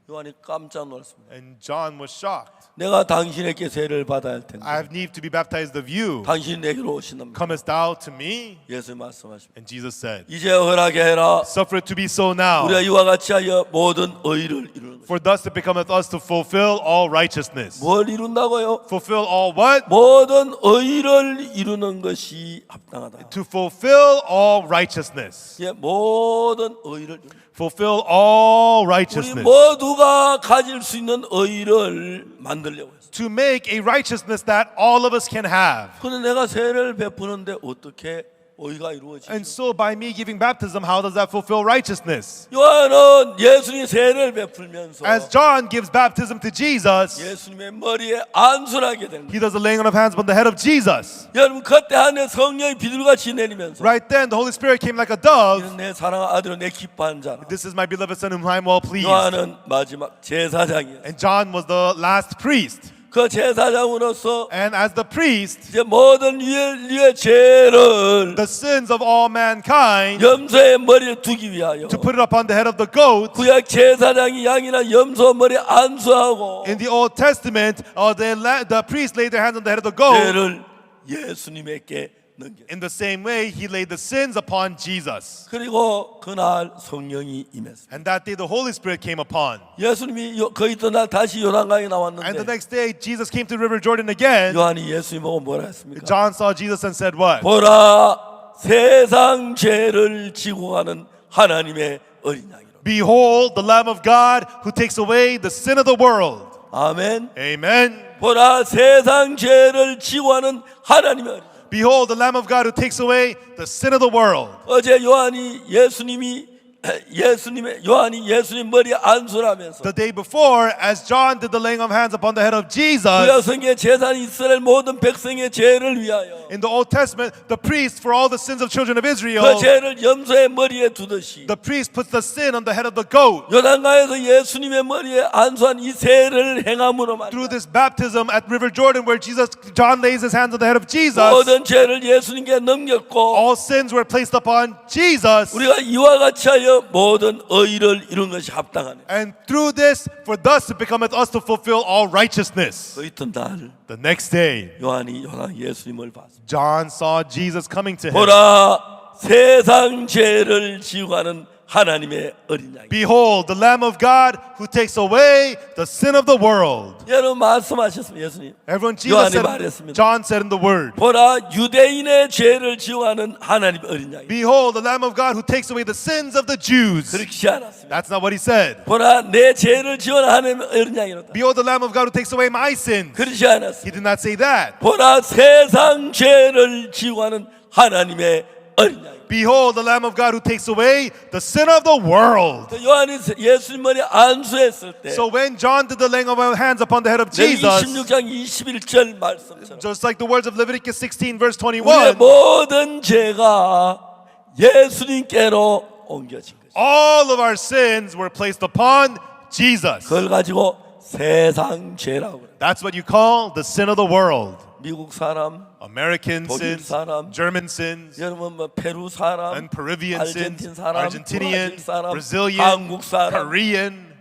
요한이 깜짝 놀랐습니다. And John was shocked. 내가 당신에게 세례를 받아야 할 텐데 I have need to be baptized of you. 당신이 내게로 오신답니다. Comest thou to me? 예수 말씀하십니다. And Jesus said, 이제 허락해 해라. suffer it to be so now. 우리가 이와 같이 하여 모든 의를 이루는 것. For thus it becometh us to fulfill all righteousness. 뭘 이룬다고요? Fulfill all what? 모든 의를 이루는 것이 합당하다. To fulfill all righteousness. 예, 모든 의를 이루는 것. Fulfill all 우리 righteousness. 모두가 가질 수 있는 의를 만들려고 했어요. To make a righteousness that all of us can have. 그런데 내가 세례를 베푸는데 어떻게 의가 이루어지죠? And so by me giving baptism, how does that fulfill righteousness? 요한은 예수님이 세례를 베풀면서 As John gives baptism to Jesus, 예수님의 머리에 안수하게 되는 거예요. he does the laying on of hands upon the head of Jesus. 여러분 그때 안에 성령이 비둘같이 내리면서 Right then, the Holy Spirit came like a dove. 이는 내 사랑하는 아들은 내 기뻐하는 자라. This is my beloved son whom I am well pleased. 요한은 마지막 제사장이었어요. And John was the last priest. 그 제사장으로서 And as the priest, 이제 모든 유의 죄를 the sins of all mankind, 염소의 머리에 두기 위하여 to put it upon the head of the goat. 구약 제사장이 양이나 염소 머리에 안수하고 In the Old Testament, the priest laid their hands on the head of the goat. 죄를 예수님에게 넘겨. In the same way, he laid the sins upon Jesus. 그리고 그날 성령이 임했습니다. And that day, the Holy Spirit came upon. 예수님이 그 있던 날 다시 요단강에 And the 나왔는데 next day, Jesus came to River Jordan again. 요한이 예수님 보고 뭐라 했습니까? John saw Jesus and said, what? 보라 세상 죄를 지고 가는 하나님의 어린 양이로. Behold, the Lamb of God who takes away the sin of the world. 아멘. Amen. 보라 세상 죄를 지고 가는 하나님의 어린 양. Behold, the Lamb of God who takes away the sin of the world. 어제 요한이 요한이 예수님 머리에 안수를 하면서 The day before, as John did the laying of hands upon the head of Jesus, 구약 성경의 제사는 이스라엘 모든 백성의 죄를 위하여 in the Old Testament, the priest for all the sins of children of 그 Israel, 죄를 염소의 머리에 두듯이 the priest puts the sin on the head of the goat. 요단강에서 예수님의 머리에 안수한 이 세례를 행함으로 Through 말미암아 this baptism at River Jordan, where John lays his hands on the head of Jesus, 모든 죄를 예수님께 넘겼고 all sins were placed upon Jesus. 우리가 이와 같이 하여 모든 의를 이룬 것이 합당하네. And through this, for thus it becometh us to fulfill all righteousness. 그 이튿날 The next day, 요한이 예수님을 봤습니다. John saw Jesus coming to him. 보라 세상 죄를 지고 가는 하나님의 어린 양이. Behold, the Lamb of God who takes away the sin of the world. 여러분 말씀하셨습니다. 예수님. Everyone, Jesus 요한이 said, 말했습니다. John said in the Word, 보라 유대인의 죄를 지고 가는 하나님의 어린 양이. Behold, the Lamb of God who takes away the sins of the Jews. 그렇지 않았습니다. That's not what he said. 보라 내 죄를 지고 가는 하나님의 어린 양이로다. Behold, the Lamb of God who takes away my sins. 그렇지 He 않았습니다. did not say that. 보라 세상 죄를 지고 가는 하나님의 어린 양. Behold, the Lamb of God who takes away the sin of the world. 요한이 예수님 머리에 안수했을 때 So when John did the laying of hands upon the head of 레위기 Jesus, 16장 21절 말씀처럼 just like the words of Leviticus 16 verse 우리의 21, 모든 죄가 예수님께로 옮겨진 거죠. all of our sins were placed upon Jesus. 그걸 가지고 세상 죄라고 그래요. That's what you call the sin of the world. 미국 사람, American 독일 sins, 사람, German sins, 여러분 뭐 페루 사람, and Peruvian sins, 아르헨틴 사람, Argentinian, 브라질 사람, Brazilian, 한국 사람 Korean.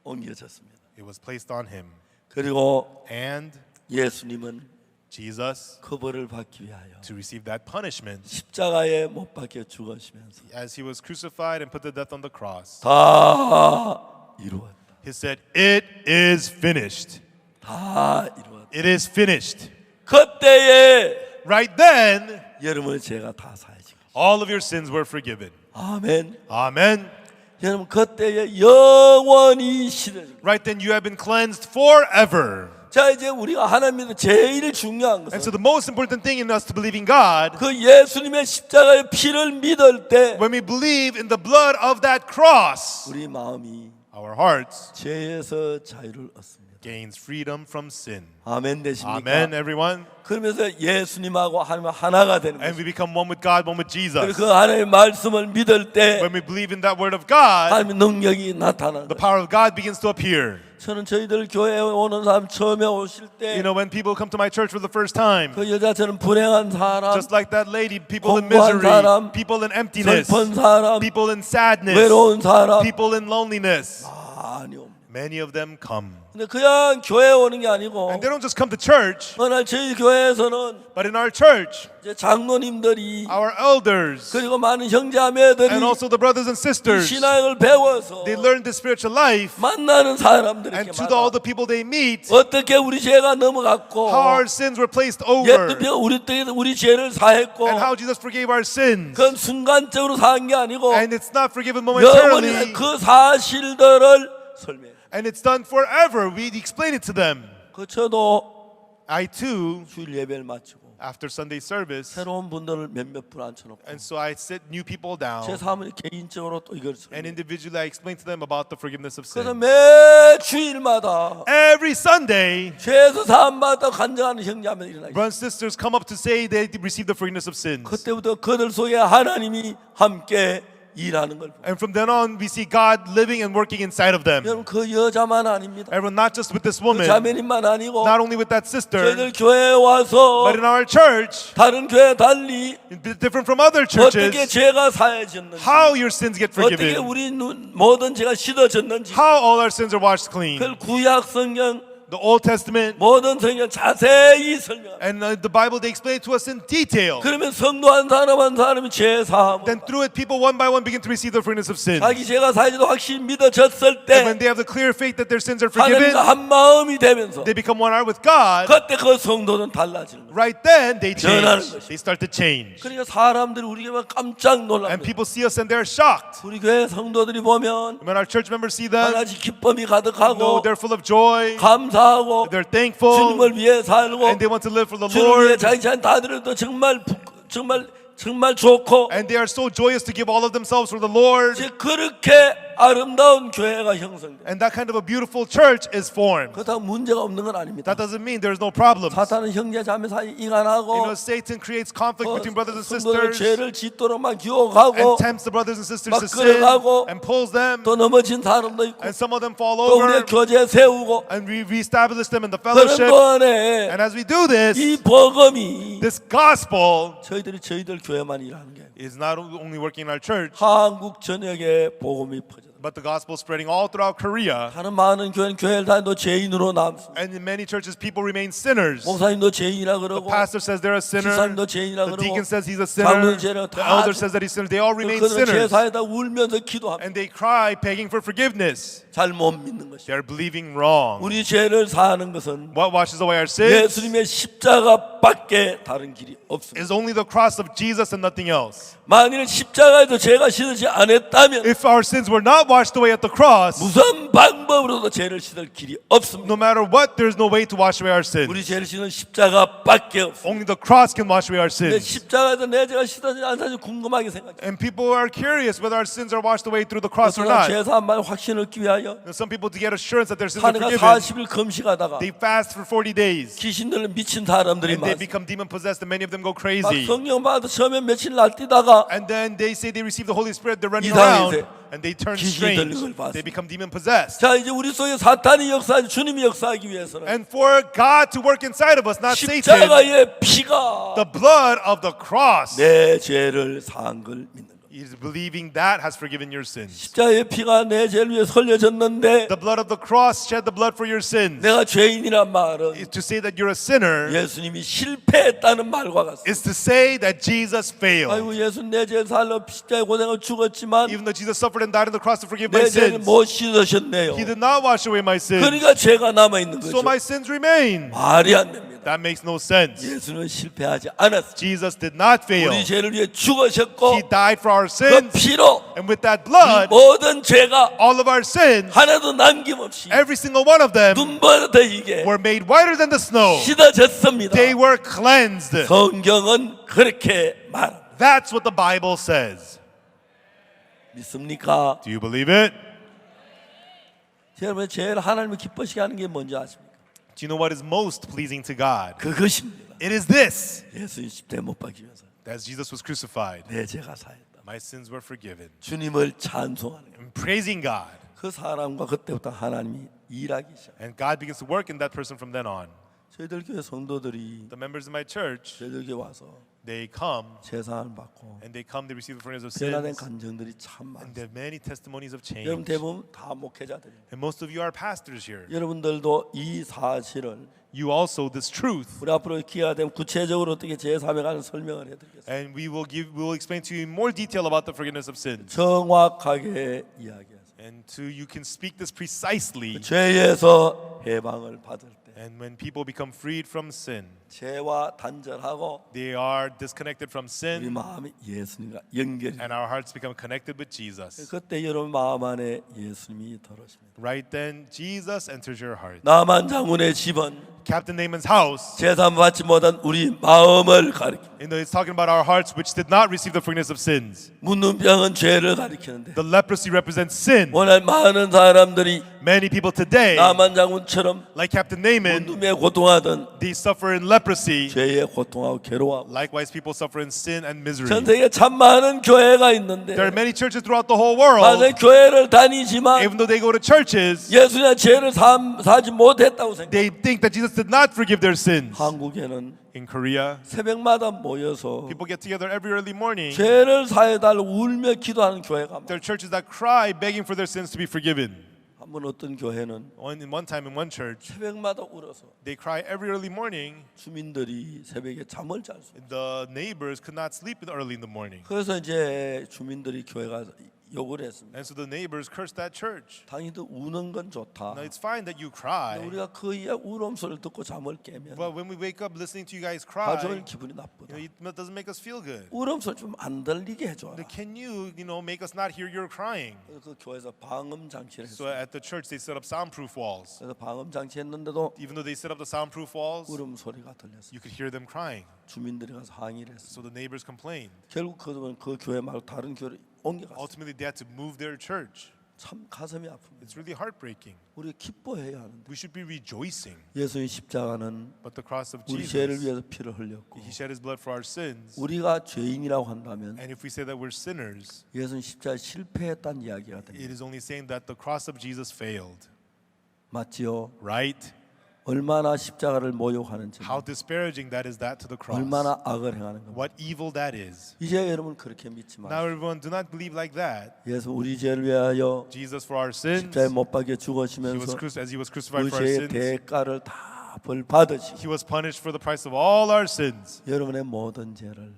옮겨졌습니다. It was placed on him. 그리고 And 예수님은 Jesus, 그 벌을 받기 위하여 to receive that punishment, 십자가에 못 박혀 죽으시면서 as he was crucified and put to death on the cross, 다 이루었다. he said, "It is finished. 다 이루었다. It is finished." 그때에 Right then, 여러분의 죄가 다 사해지고. all of your sins were forgiven. 아멘. Amen. 여러분 그때에 영원히 씻어지고. Right then, you have been cleansed forever. 자 이제 우리가 하나님 믿는 제일 중요한 And so 것은 the most important thing in us to believe in God, 그 예수님의 십자가의 피를 믿을 때 when we believe in the blood of that cross, 우리 마음이 our hearts 죄에서 자유를 얻습니다. gains freedom from sin. 아멘 되십니까? Amen, everyone. 그러면서 예수님하고 하나님 하나가 되는 And 거죠. we become one with God, one with 그리고 Jesus. 그 하나님의 말씀을 믿을 때 When we believe in that word of God, 하나님의 능력이 나타나는 the 거죠. power of God begins to appear. 저는 저희들 교회에 오는 사람 처음에 오실 때 You know, when people come to my church for the first time, 그 여자처럼 불행한 사람, just like that lady, people in 공부한 misery, 사람, people in emptiness, 슬픈 사람, people in sadness, 외로운 사람 people in loneliness, 많이 옵니다. many of them come. 근데 그냥 교회에 오는 게 아니고 And they don't just come to church, 어느 날 저희 교회에서는 but in our church, 이제 장로님들이 our elders, 그리고 많은 형제자매들이 and also the brothers and sisters, 신앙을 배워서 they learn the spiritual life, 만나는 사람들이 and 이렇게 to all 많아. the people they meet, 어떻게 우리 죄가 넘어갔고 how our sins were placed over, 예수님이 우리 때에 우리 죄를 사했고 and how Jesus forgave our sins. 그건 순간적으로 사한 게 아니고 And it's not forgiven 영원히 momentarily, 그 사실들을 설명해. and it's done forever. We explain it to them. 그 저도 I too, 주일 예배를 마치고 after Sunday service, 새로운 분들을 몇몇 분 앉혀놓고 and so I sit new people 제 down, 사모님 개인적으로 또 이걸 and 설명해. individually I explain to them about the forgiveness of 그래서 sin. 매 주일마다 Every Sunday, 죄에서 사함받아 간증하는 형제자매들이 일어나요. brothers and sisters come up to say they received the forgiveness of sins. 그때부터 그들 속에 하나님이 함께 일하는 걸 보고 And from then on, we see God living and working inside of them. 여러분 그 여자만 아닙니다. Everyone, not just with this 그 woman, 자매님만 아니고 not only with that sister, 저희들 교회에 와서 but in our church, 다른 교회 달리 different from other 어떻게 churches, 죄가 사해졌는지 how your sins get 어떻게 forgiven, 우리 모든 죄가 씻어졌는지 how all our sins are washed clean. 그걸 구약 성경 The Old Testament 모든 성경 자세히 설명합니다. and the Bible, they explain it to us in detail. 그러면 성도 한 사람 한 사람이 죄 사함 Then through it, people one by one begin to receive the forgiveness of sins. 자기 죄가 사해져도 확실히 믿어졌을 And when 때 they have the clear faith that their sins are forgiven, 하나님과 한 마음이 되면서 they become one heart with God. 그때 그 성도는 달라지는 거예요. Right then, they 변하는 change. 것이죠. They start to change. 그러니까 사람들이 우리가 깜짝 And 놀랍니다. people see us and they're shocked. 우리 교회 성도들이 보면 When our church members see them, 하나씩 기쁨이 no, 가득하고 they're full of joy. 감사하고 They're thankful. 주님을 위해 살고 And they want to live for the 주님 위해 Lord. 자기 자신 다 드려도 정말 좋고 And they are so joyous to give all of themselves for the Lord. 이제 그렇게 아름다운 교회가 형성돼. And that kind of a beautiful church is formed. 그렇다고 문제가 없는 건 아닙니다. That doesn't mean there's no problems. 사탄은 형제 자매 사이 You 이간하고 know, Satan creates conflict between brothers and 성도들 sisters 죄를 짓도록만 and 유혹하고 tempts the brothers and sisters 막 to sin 끌어가고 and pulls them. 또 넘어진 사람도 있고 And some of them fall 또 우리의 over 교제 세우고 and we reestablish them in the 그런 fellowship. 동안에 And as we do this, 이 복음이 this gospel 저희들 교회만 일하는 게 아니에요. is not only working in our church, 한국 전역에 복음이 퍼져. But the gospel is spreading all throughout Korea. 다른 많은 교회는 교회를 다녀도 죄인으로 남습니다. And in many churches, people remain sinners. 목사님도 죄인이라 The 그러고 pastor says they're a sinner. 집사님도 죄인이라 The 그러고 deacon says he's a sinner. 장로님 죄인이라 The 다 elder says that he's a sinner. They all remain 그들은 sinners. 제사에다 울면서 기도합니다. And they cry begging for forgiveness. 잘 못 믿는 것이죠. They're believing wrong. 우리 죄를 사하는 것은 What washes away our sins 예수님의 십자가밖에 다른 길이 없습니다. is only the cross of Jesus and nothing else. 만일 십자가에도 죄가 씻지 않았다면 If our sins were not washed away at the cross, 무슨 방법으로도 죄를 씻을 길이 없습니다. no matter what, there's no way to wash away our sins. 우리 죄를 씻는 십자가밖에 없습니다. Only the cross can wash away our 근데 sins. 십자가에서 내 죄가 씻어지지 않는지 궁금하게 생각해요. And people are curious whether our sins are washed away through the cross or 어떤 not. 죄사 한 말 확신을 얻기 위하여 And some people, to get assurance that their sins are 하나가 forgiven, 40일 금식하다가 they fast for 40 days. 귀신들은 미친 사람들이 And they 많습니다. become demon possessed, and many of them go 막 crazy. 성령 받아 처음에 며칠 날뛰다가 And then they say they receive the Holy Spirit, they're running 이상해져. around, and they turn 귀신이 들린 strange. 걸 봤어요. They become demon possessed. 자 이제 우리 속에 사탄이 역사하지 주님이 역사하기 위해서는 And for God to work inside of us, not Satan, 십자가의 피가 the blood of the cross 내 죄를 사한 걸 믿는 것. is believing that has forgiven your sins. 십자가의 피가 내 죄를 위해 흘려졌는데 The blood of the cross shed the blood for your sins. 내가 죄인이란 말은 To say that you're a sinner 예수님이 실패했다는 말과 같습니다. is to say that Jesus failed. 아이고 예수 내 죄 살러 십자가에 고생을 죽었지만 Even though Jesus suffered and died on the cross to forgive my 내 죄를 sins, 못 씻으셨네요. He did not wash away my sins. 그러니까 죄가 남아 있는 So 거죠. my sins remain. 말이 안 됩니다. That makes no sense. 예수는 실패하지 않았어요. Jesus did not fail. 우리 죄를 위해 죽으셨고 He died for our 그 sins, 피로 and with that blood, 모든 죄가 all of our sins, 하나도 남김없이 every single one of them, 눈보다 이게 were made whiter than the snow. 씻어졌습니다. They were cleansed. 성경은 그렇게 말합니다. That's what the Bible says. 믿습니까? Do you believe it? 여러분 제일 하나님을 기뻐시게 하는 게 뭔지 아십니까? Do you know what is most pleasing to God? 그것입니다. It is this. 예수님 십자가에 못 박히면서 As Jesus was crucified, 내 죄가 사했다. my sins were forgiven. 주님을 찬송하는 거예요. I'm praising God. 그 사람과 그때부터 하나님이 일하기 시작. And God begins to work in that person from then on. 저희들 교회 성도들이 The members of my church, 저희들 교회 와서 they come 제사를 받고 and they come, they receive the forgiveness of 변화된 sins. 감정들이 참 And 많습니다. there are many testimonies of 여러분 change. 대부분 다 목회자들입니다. And most of you are pastors here. 여러분들도 이 사실을 You also, this truth, 우리 앞으로 기회가 되면 구체적으로 어떻게 제사에 관한 설명을 해드리겠습니다. and we will explain to you in more detail about the forgiveness of sins. 정확하게 이야기하세요. And you can speak this precisely. 죄에서 해방을 받을 때 And when people become freed from sin, 죄와 단절하고 they are disconnected from 우리 sin, 마음이 예수님과 연결이 and our hearts become connected with Jesus. 그때 여러분 마음 안에 예수님이 들어오십니다. Right then, Jesus enters your heart. 나만 장군의 집은 Captain Naaman's house, 제사 받지 못한 우리 마음을 가리킵니다. it's talking about our hearts which did not receive the forgiveness of sins. 묻는 병은 죄를 가리키는데 The leprosy represents sin. 오늘 많은 사람들이 Many people today, 나만 장군처럼 like Captain Naaman, 묻음에 고통하던 they suffer in leprosy. 죄에 고통하고 괴로워하고 Likewise, people suffer in sin and misery. 전 세계에 참 많은 교회가 있는데 There are many churches throughout the whole world. 많은 교회를 다니지만 Even though they go to churches, 예수님의 죄를 사지 못했다고 생각해요. they think that Jesus did not forgive their sins. 한국에는 In Korea, 새벽마다 모여서 people get together every early morning. 죄를 사해달라고 울며 기도하는 교회가 많아요. There are churches that cry begging for their sins to be forgiven. 한번 어떤 교회는 In one time in one church, 새벽마다 울어서 they cry every early morning. 주민들이 새벽에 잠을 잘 수. The neighbors could not sleep early in the morning. 그래서 이제 주민들이 교회가 욕을 했습니다. And so the neighbors cursed that church. 당연히 우는 건 좋다. Now it's fine that you 근데 cry, 우리가 그 울음소리를 듣고 잠을 깨면 but when we wake up listening to you guys 하루 cry, 종일 기분이 나쁘다. it doesn't make us feel good. 울음소리 좀 안 들리게 해줘라. Can you make us not hear your crying? 그래서 그 교회에서 방음 장치를 So 했어요. at the church they set up soundproof walls. 그래서 방음 장치 했는데도 Even though they set up the soundproof walls, 울음소리가 들렸어요. you could hear them crying. 주민들이 가서 항의를 했어요. So the neighbors complained. 결국 그 교회 말고 다른 교회로 옮겨갔어요. Ultimately, they had to move their church. 참 가슴이 아픕니다. It's really heartbreaking. 우리 기뻐해야 하는데 We should be rejoicing. 예수의 십자가는 But the cross of 우리 죄를 Jesus, 위해서 피를 흘렸고 He shed His blood for our sins. 우리가 죄인이라고 한다면 And if we say that we're sinners, 예수는 십자가에 실패했다는 이야기가 it 됩니다. is only saying that the cross of Jesus failed. 맞지요? Right? 얼마나 십자가를 모욕하는지, How disparaging that is that to the cross. 얼마나 악을 행하는 겁니다. What evil that is. 이제 여러분 그렇게 믿지 Now 마세요. everyone, do not believe like that. 예수 우리 죄를 위하여 Jesus for our sins. 십자가에 못 박혀 He 죽으시면서 as he was crucified 그 for our 죄의 sins. 대가를 다 벌 받으시고 He was punished for the price of all our sins. 여러분의 모든 죄를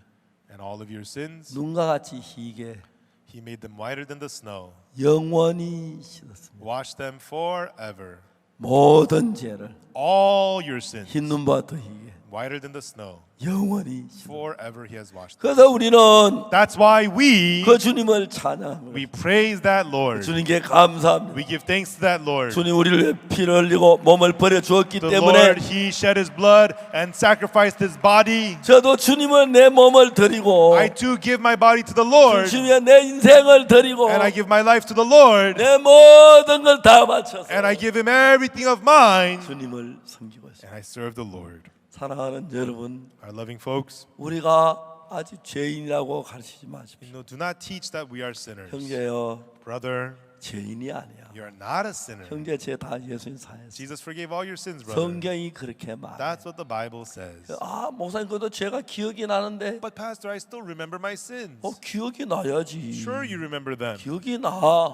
And all of your sins, 눈과 같이 희게 he made them whiter than the snow. 영원히 씻었습니다. Wash them forever. 모든 죄를 All your sins, 흰 눈보다 더 희게 whiter than the snow. 영원히 씻어. Forever he has washed them. 그래서 우리는 That's why we 그 주님을 찬양합니다. praise that Lord. 주님께 감사합니다. We give thanks to that Lord. 주님 우리를 위해 피를 흘리고 몸을 버려 주었기 The 때문에 Lord, he shed his blood and sacrificed his body. 저도 주님은 내 몸을 드리고 I too give my body to the Lord, 주님 위해 내 인생을 드리고 and I give my life to the Lord, 내 모든 걸 다 바쳐서 and I give him everything of mine, 주님을 섬기고 있습니다. and I serve the Lord. 사랑하는 여러분, Our loving folks, 우리가 아직 죄인이라고 가르치지 마십시오. do not teach that we are sinners. 형제여, Brother, 죄인이 아니야. you are not a sinner. 형제 죄 다 예수님 사했어. Jesus forgave all your sins, brother. 성경이 그렇게 말해. That's what the Bible says. 아, 목사님 그래도 죄가 기억이 나는데 But pastor, I still remember my sins. 기억이 나야지. Sure, you remember them. 기억이 나.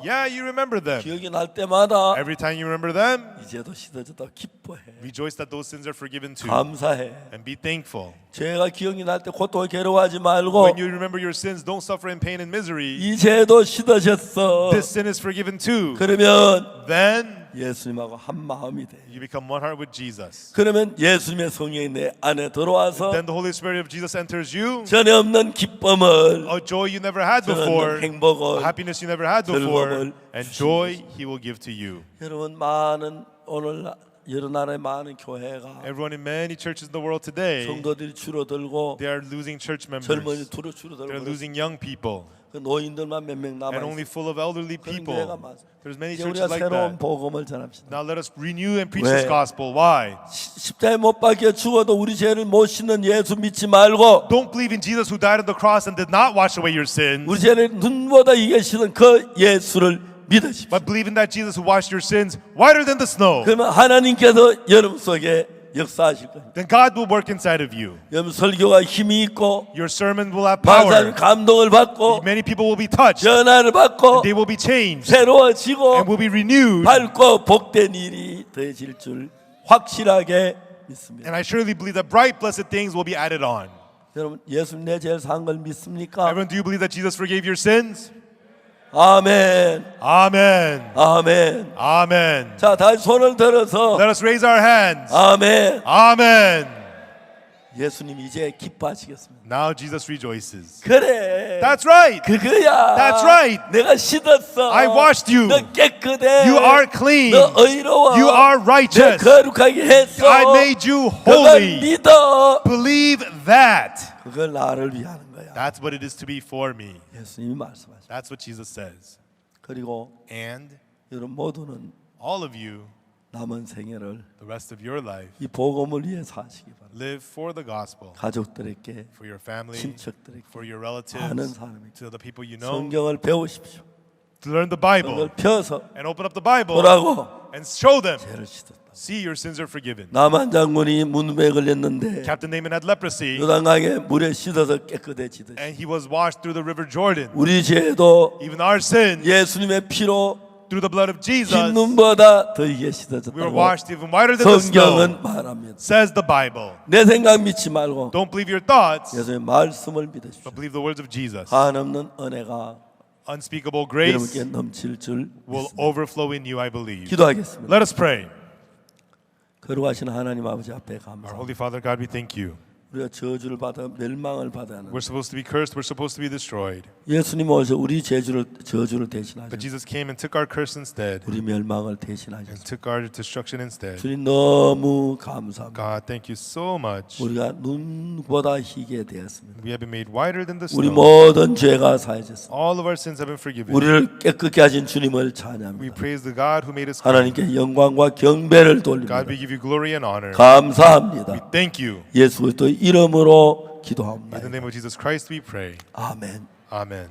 Yeah, you remember them. 기억이 날 때마다 Every time you remember them, 이제도 씻어졌다 기뻐해. rejoice that those sins are forgiven too, 감사해. and be thankful. 죄가 기억이 날 때 고통을 괴로워하지 말고 When you remember your sins, don't suffer in pain and misery. 이 죄도 씻어졌어. This sin is forgiven too. 그러면 Then 예수님하고 한 마음이 돼. you become one heart with Jesus. 그러면 예수님의 성령이 내 안에 들어와서 Then the Holy Spirit of Jesus enters you. 전에 없는 기쁨을, A joy you never had 전에 before, 없는 행복을, a happiness you never had before, and joy He will give to you. 여러분 많은 오늘 여러 나라의 많은 교회가 Everyone in many churches in the world today, 성도들이 줄어들고 they are losing church 젊은이 members. 두루 They're 줄어들고 losing young people, 그 노인들만 몇 명 남아 and only 있어. full of elderly 그런 people. 교회가 많아. There's many 이제 churches 우리가 like 새로운 that. 복음을 전합시다. Now let us renew and preach 왜? this gospel. Why? 십자가에 못 박혀 죽어도 우리 죄를 못 씻는 예수 믿지 말고 Don't believe in Jesus who died on the cross and did not wash away your sins, 우리 죄를 눈보다 이게 씻은 그 예수를 믿으십시오. but believe in that Jesus who washed your sins whiter than the snow. 그러면 하나님께서 여러분 속에 역사하실 겁니다. Then God will work inside of you. 여러분 설교가 힘이 있고 Your sermon will have 많은 power. 감동을 받고 Many people will be touched. 변화를 받고 They will be changed 새로워지고 and will be renewed. 밝고 복된 일이 더해질 줄 확실하게 믿습니다. And I surely believe that bright, blessed things will be added on. 여러분 예수님 내 죄를 산 걸 믿습니까? Everyone, do you believe that Jesus forgave your sins? 아멘. Amen. 아멘. Amen. 자, 다시 손을 들어서 Let us raise our hands. 아멘. Amen. 예수님 이제 기뻐하시겠습니다. Now Jesus rejoices. 그래. That's right. 그거야. That's right. 내가 씻었어. I washed you. 너 깨끗해. You are clean. 너 의로워. You are 내 righteous. 거룩하게 했어. I made you 그걸 holy. 믿어. Believe that. 그걸 나를 위하는 거야. That's what it is to be for me. 예수님이 말씀하십니다. That's what Jesus says. 그리고 And 여러분 모두는 all of you, 남은 생애를 the rest of your life, 이 복음을 위해 사시기 바랍니다. live for the gospel, 가족들에게, for your family, 친척들에게, for your 아는 relatives, 사람에게 to the people you know, 성경을 배우십시오. to learn the 그걸 Bible 펴서 and open up the Bible 보라고 and show them. 죄를 씻었다. See, your sins are forgiven. 남한 장군이 문둥병에 걸렸는데 Captain Naaman had leprosy, 요단강에 물에 씻어서 깨끗해지듯이 and he was washed through the river Jordan. 우리 죄도 Even our sins, 예수님의 피로 through the blood of Jesus, 흰 눈보다 더 이게 we were 씻어졌다고 washed even whiter than the snow, 성경은 말합니다. says the Bible. 내 생각 믿지 말고 Don't believe your thoughts, 예수님의 말씀을 믿으십시오. but believe the words of Jesus. 한없는 은혜가 Unspeakable grace 여러분께 넘칠 줄 will 믿습니다. overflow in you, I believe. 기도하겠습니다. Let us pray. 거룩하신 하나님 아버지 앞에 Our 감사합니다. Holy Father God, we thank you. 우리가 저주를 받아 멸망을 받아야 하는 We're supposed to be cursed, we're supposed to be destroyed. 예수님 오셔 우리 저주를 대신하셔 But Jesus came and took our curse instead, 우리 멸망을 and 대신하셨습니다. took our destruction instead. 주님 너무 감사합니다. God, thank you so much. 우리가 눈보다 희게 되었습니다. We have been made whiter than the 우리 snow. 모든 죄가 사해졌습니다. All of our sins have been forgiven. 우리를 깨끗게 하신 주님을 We 찬양합니다. praise the God who made us clean. 하나님께 영광과 경배를 돌립니다. God, we give you glory and honor. 감사합니다. We thank you. 예수 그리스도 이름으로 In 기도합니다. the name of Jesus Christ we pray. 아멘. Amen.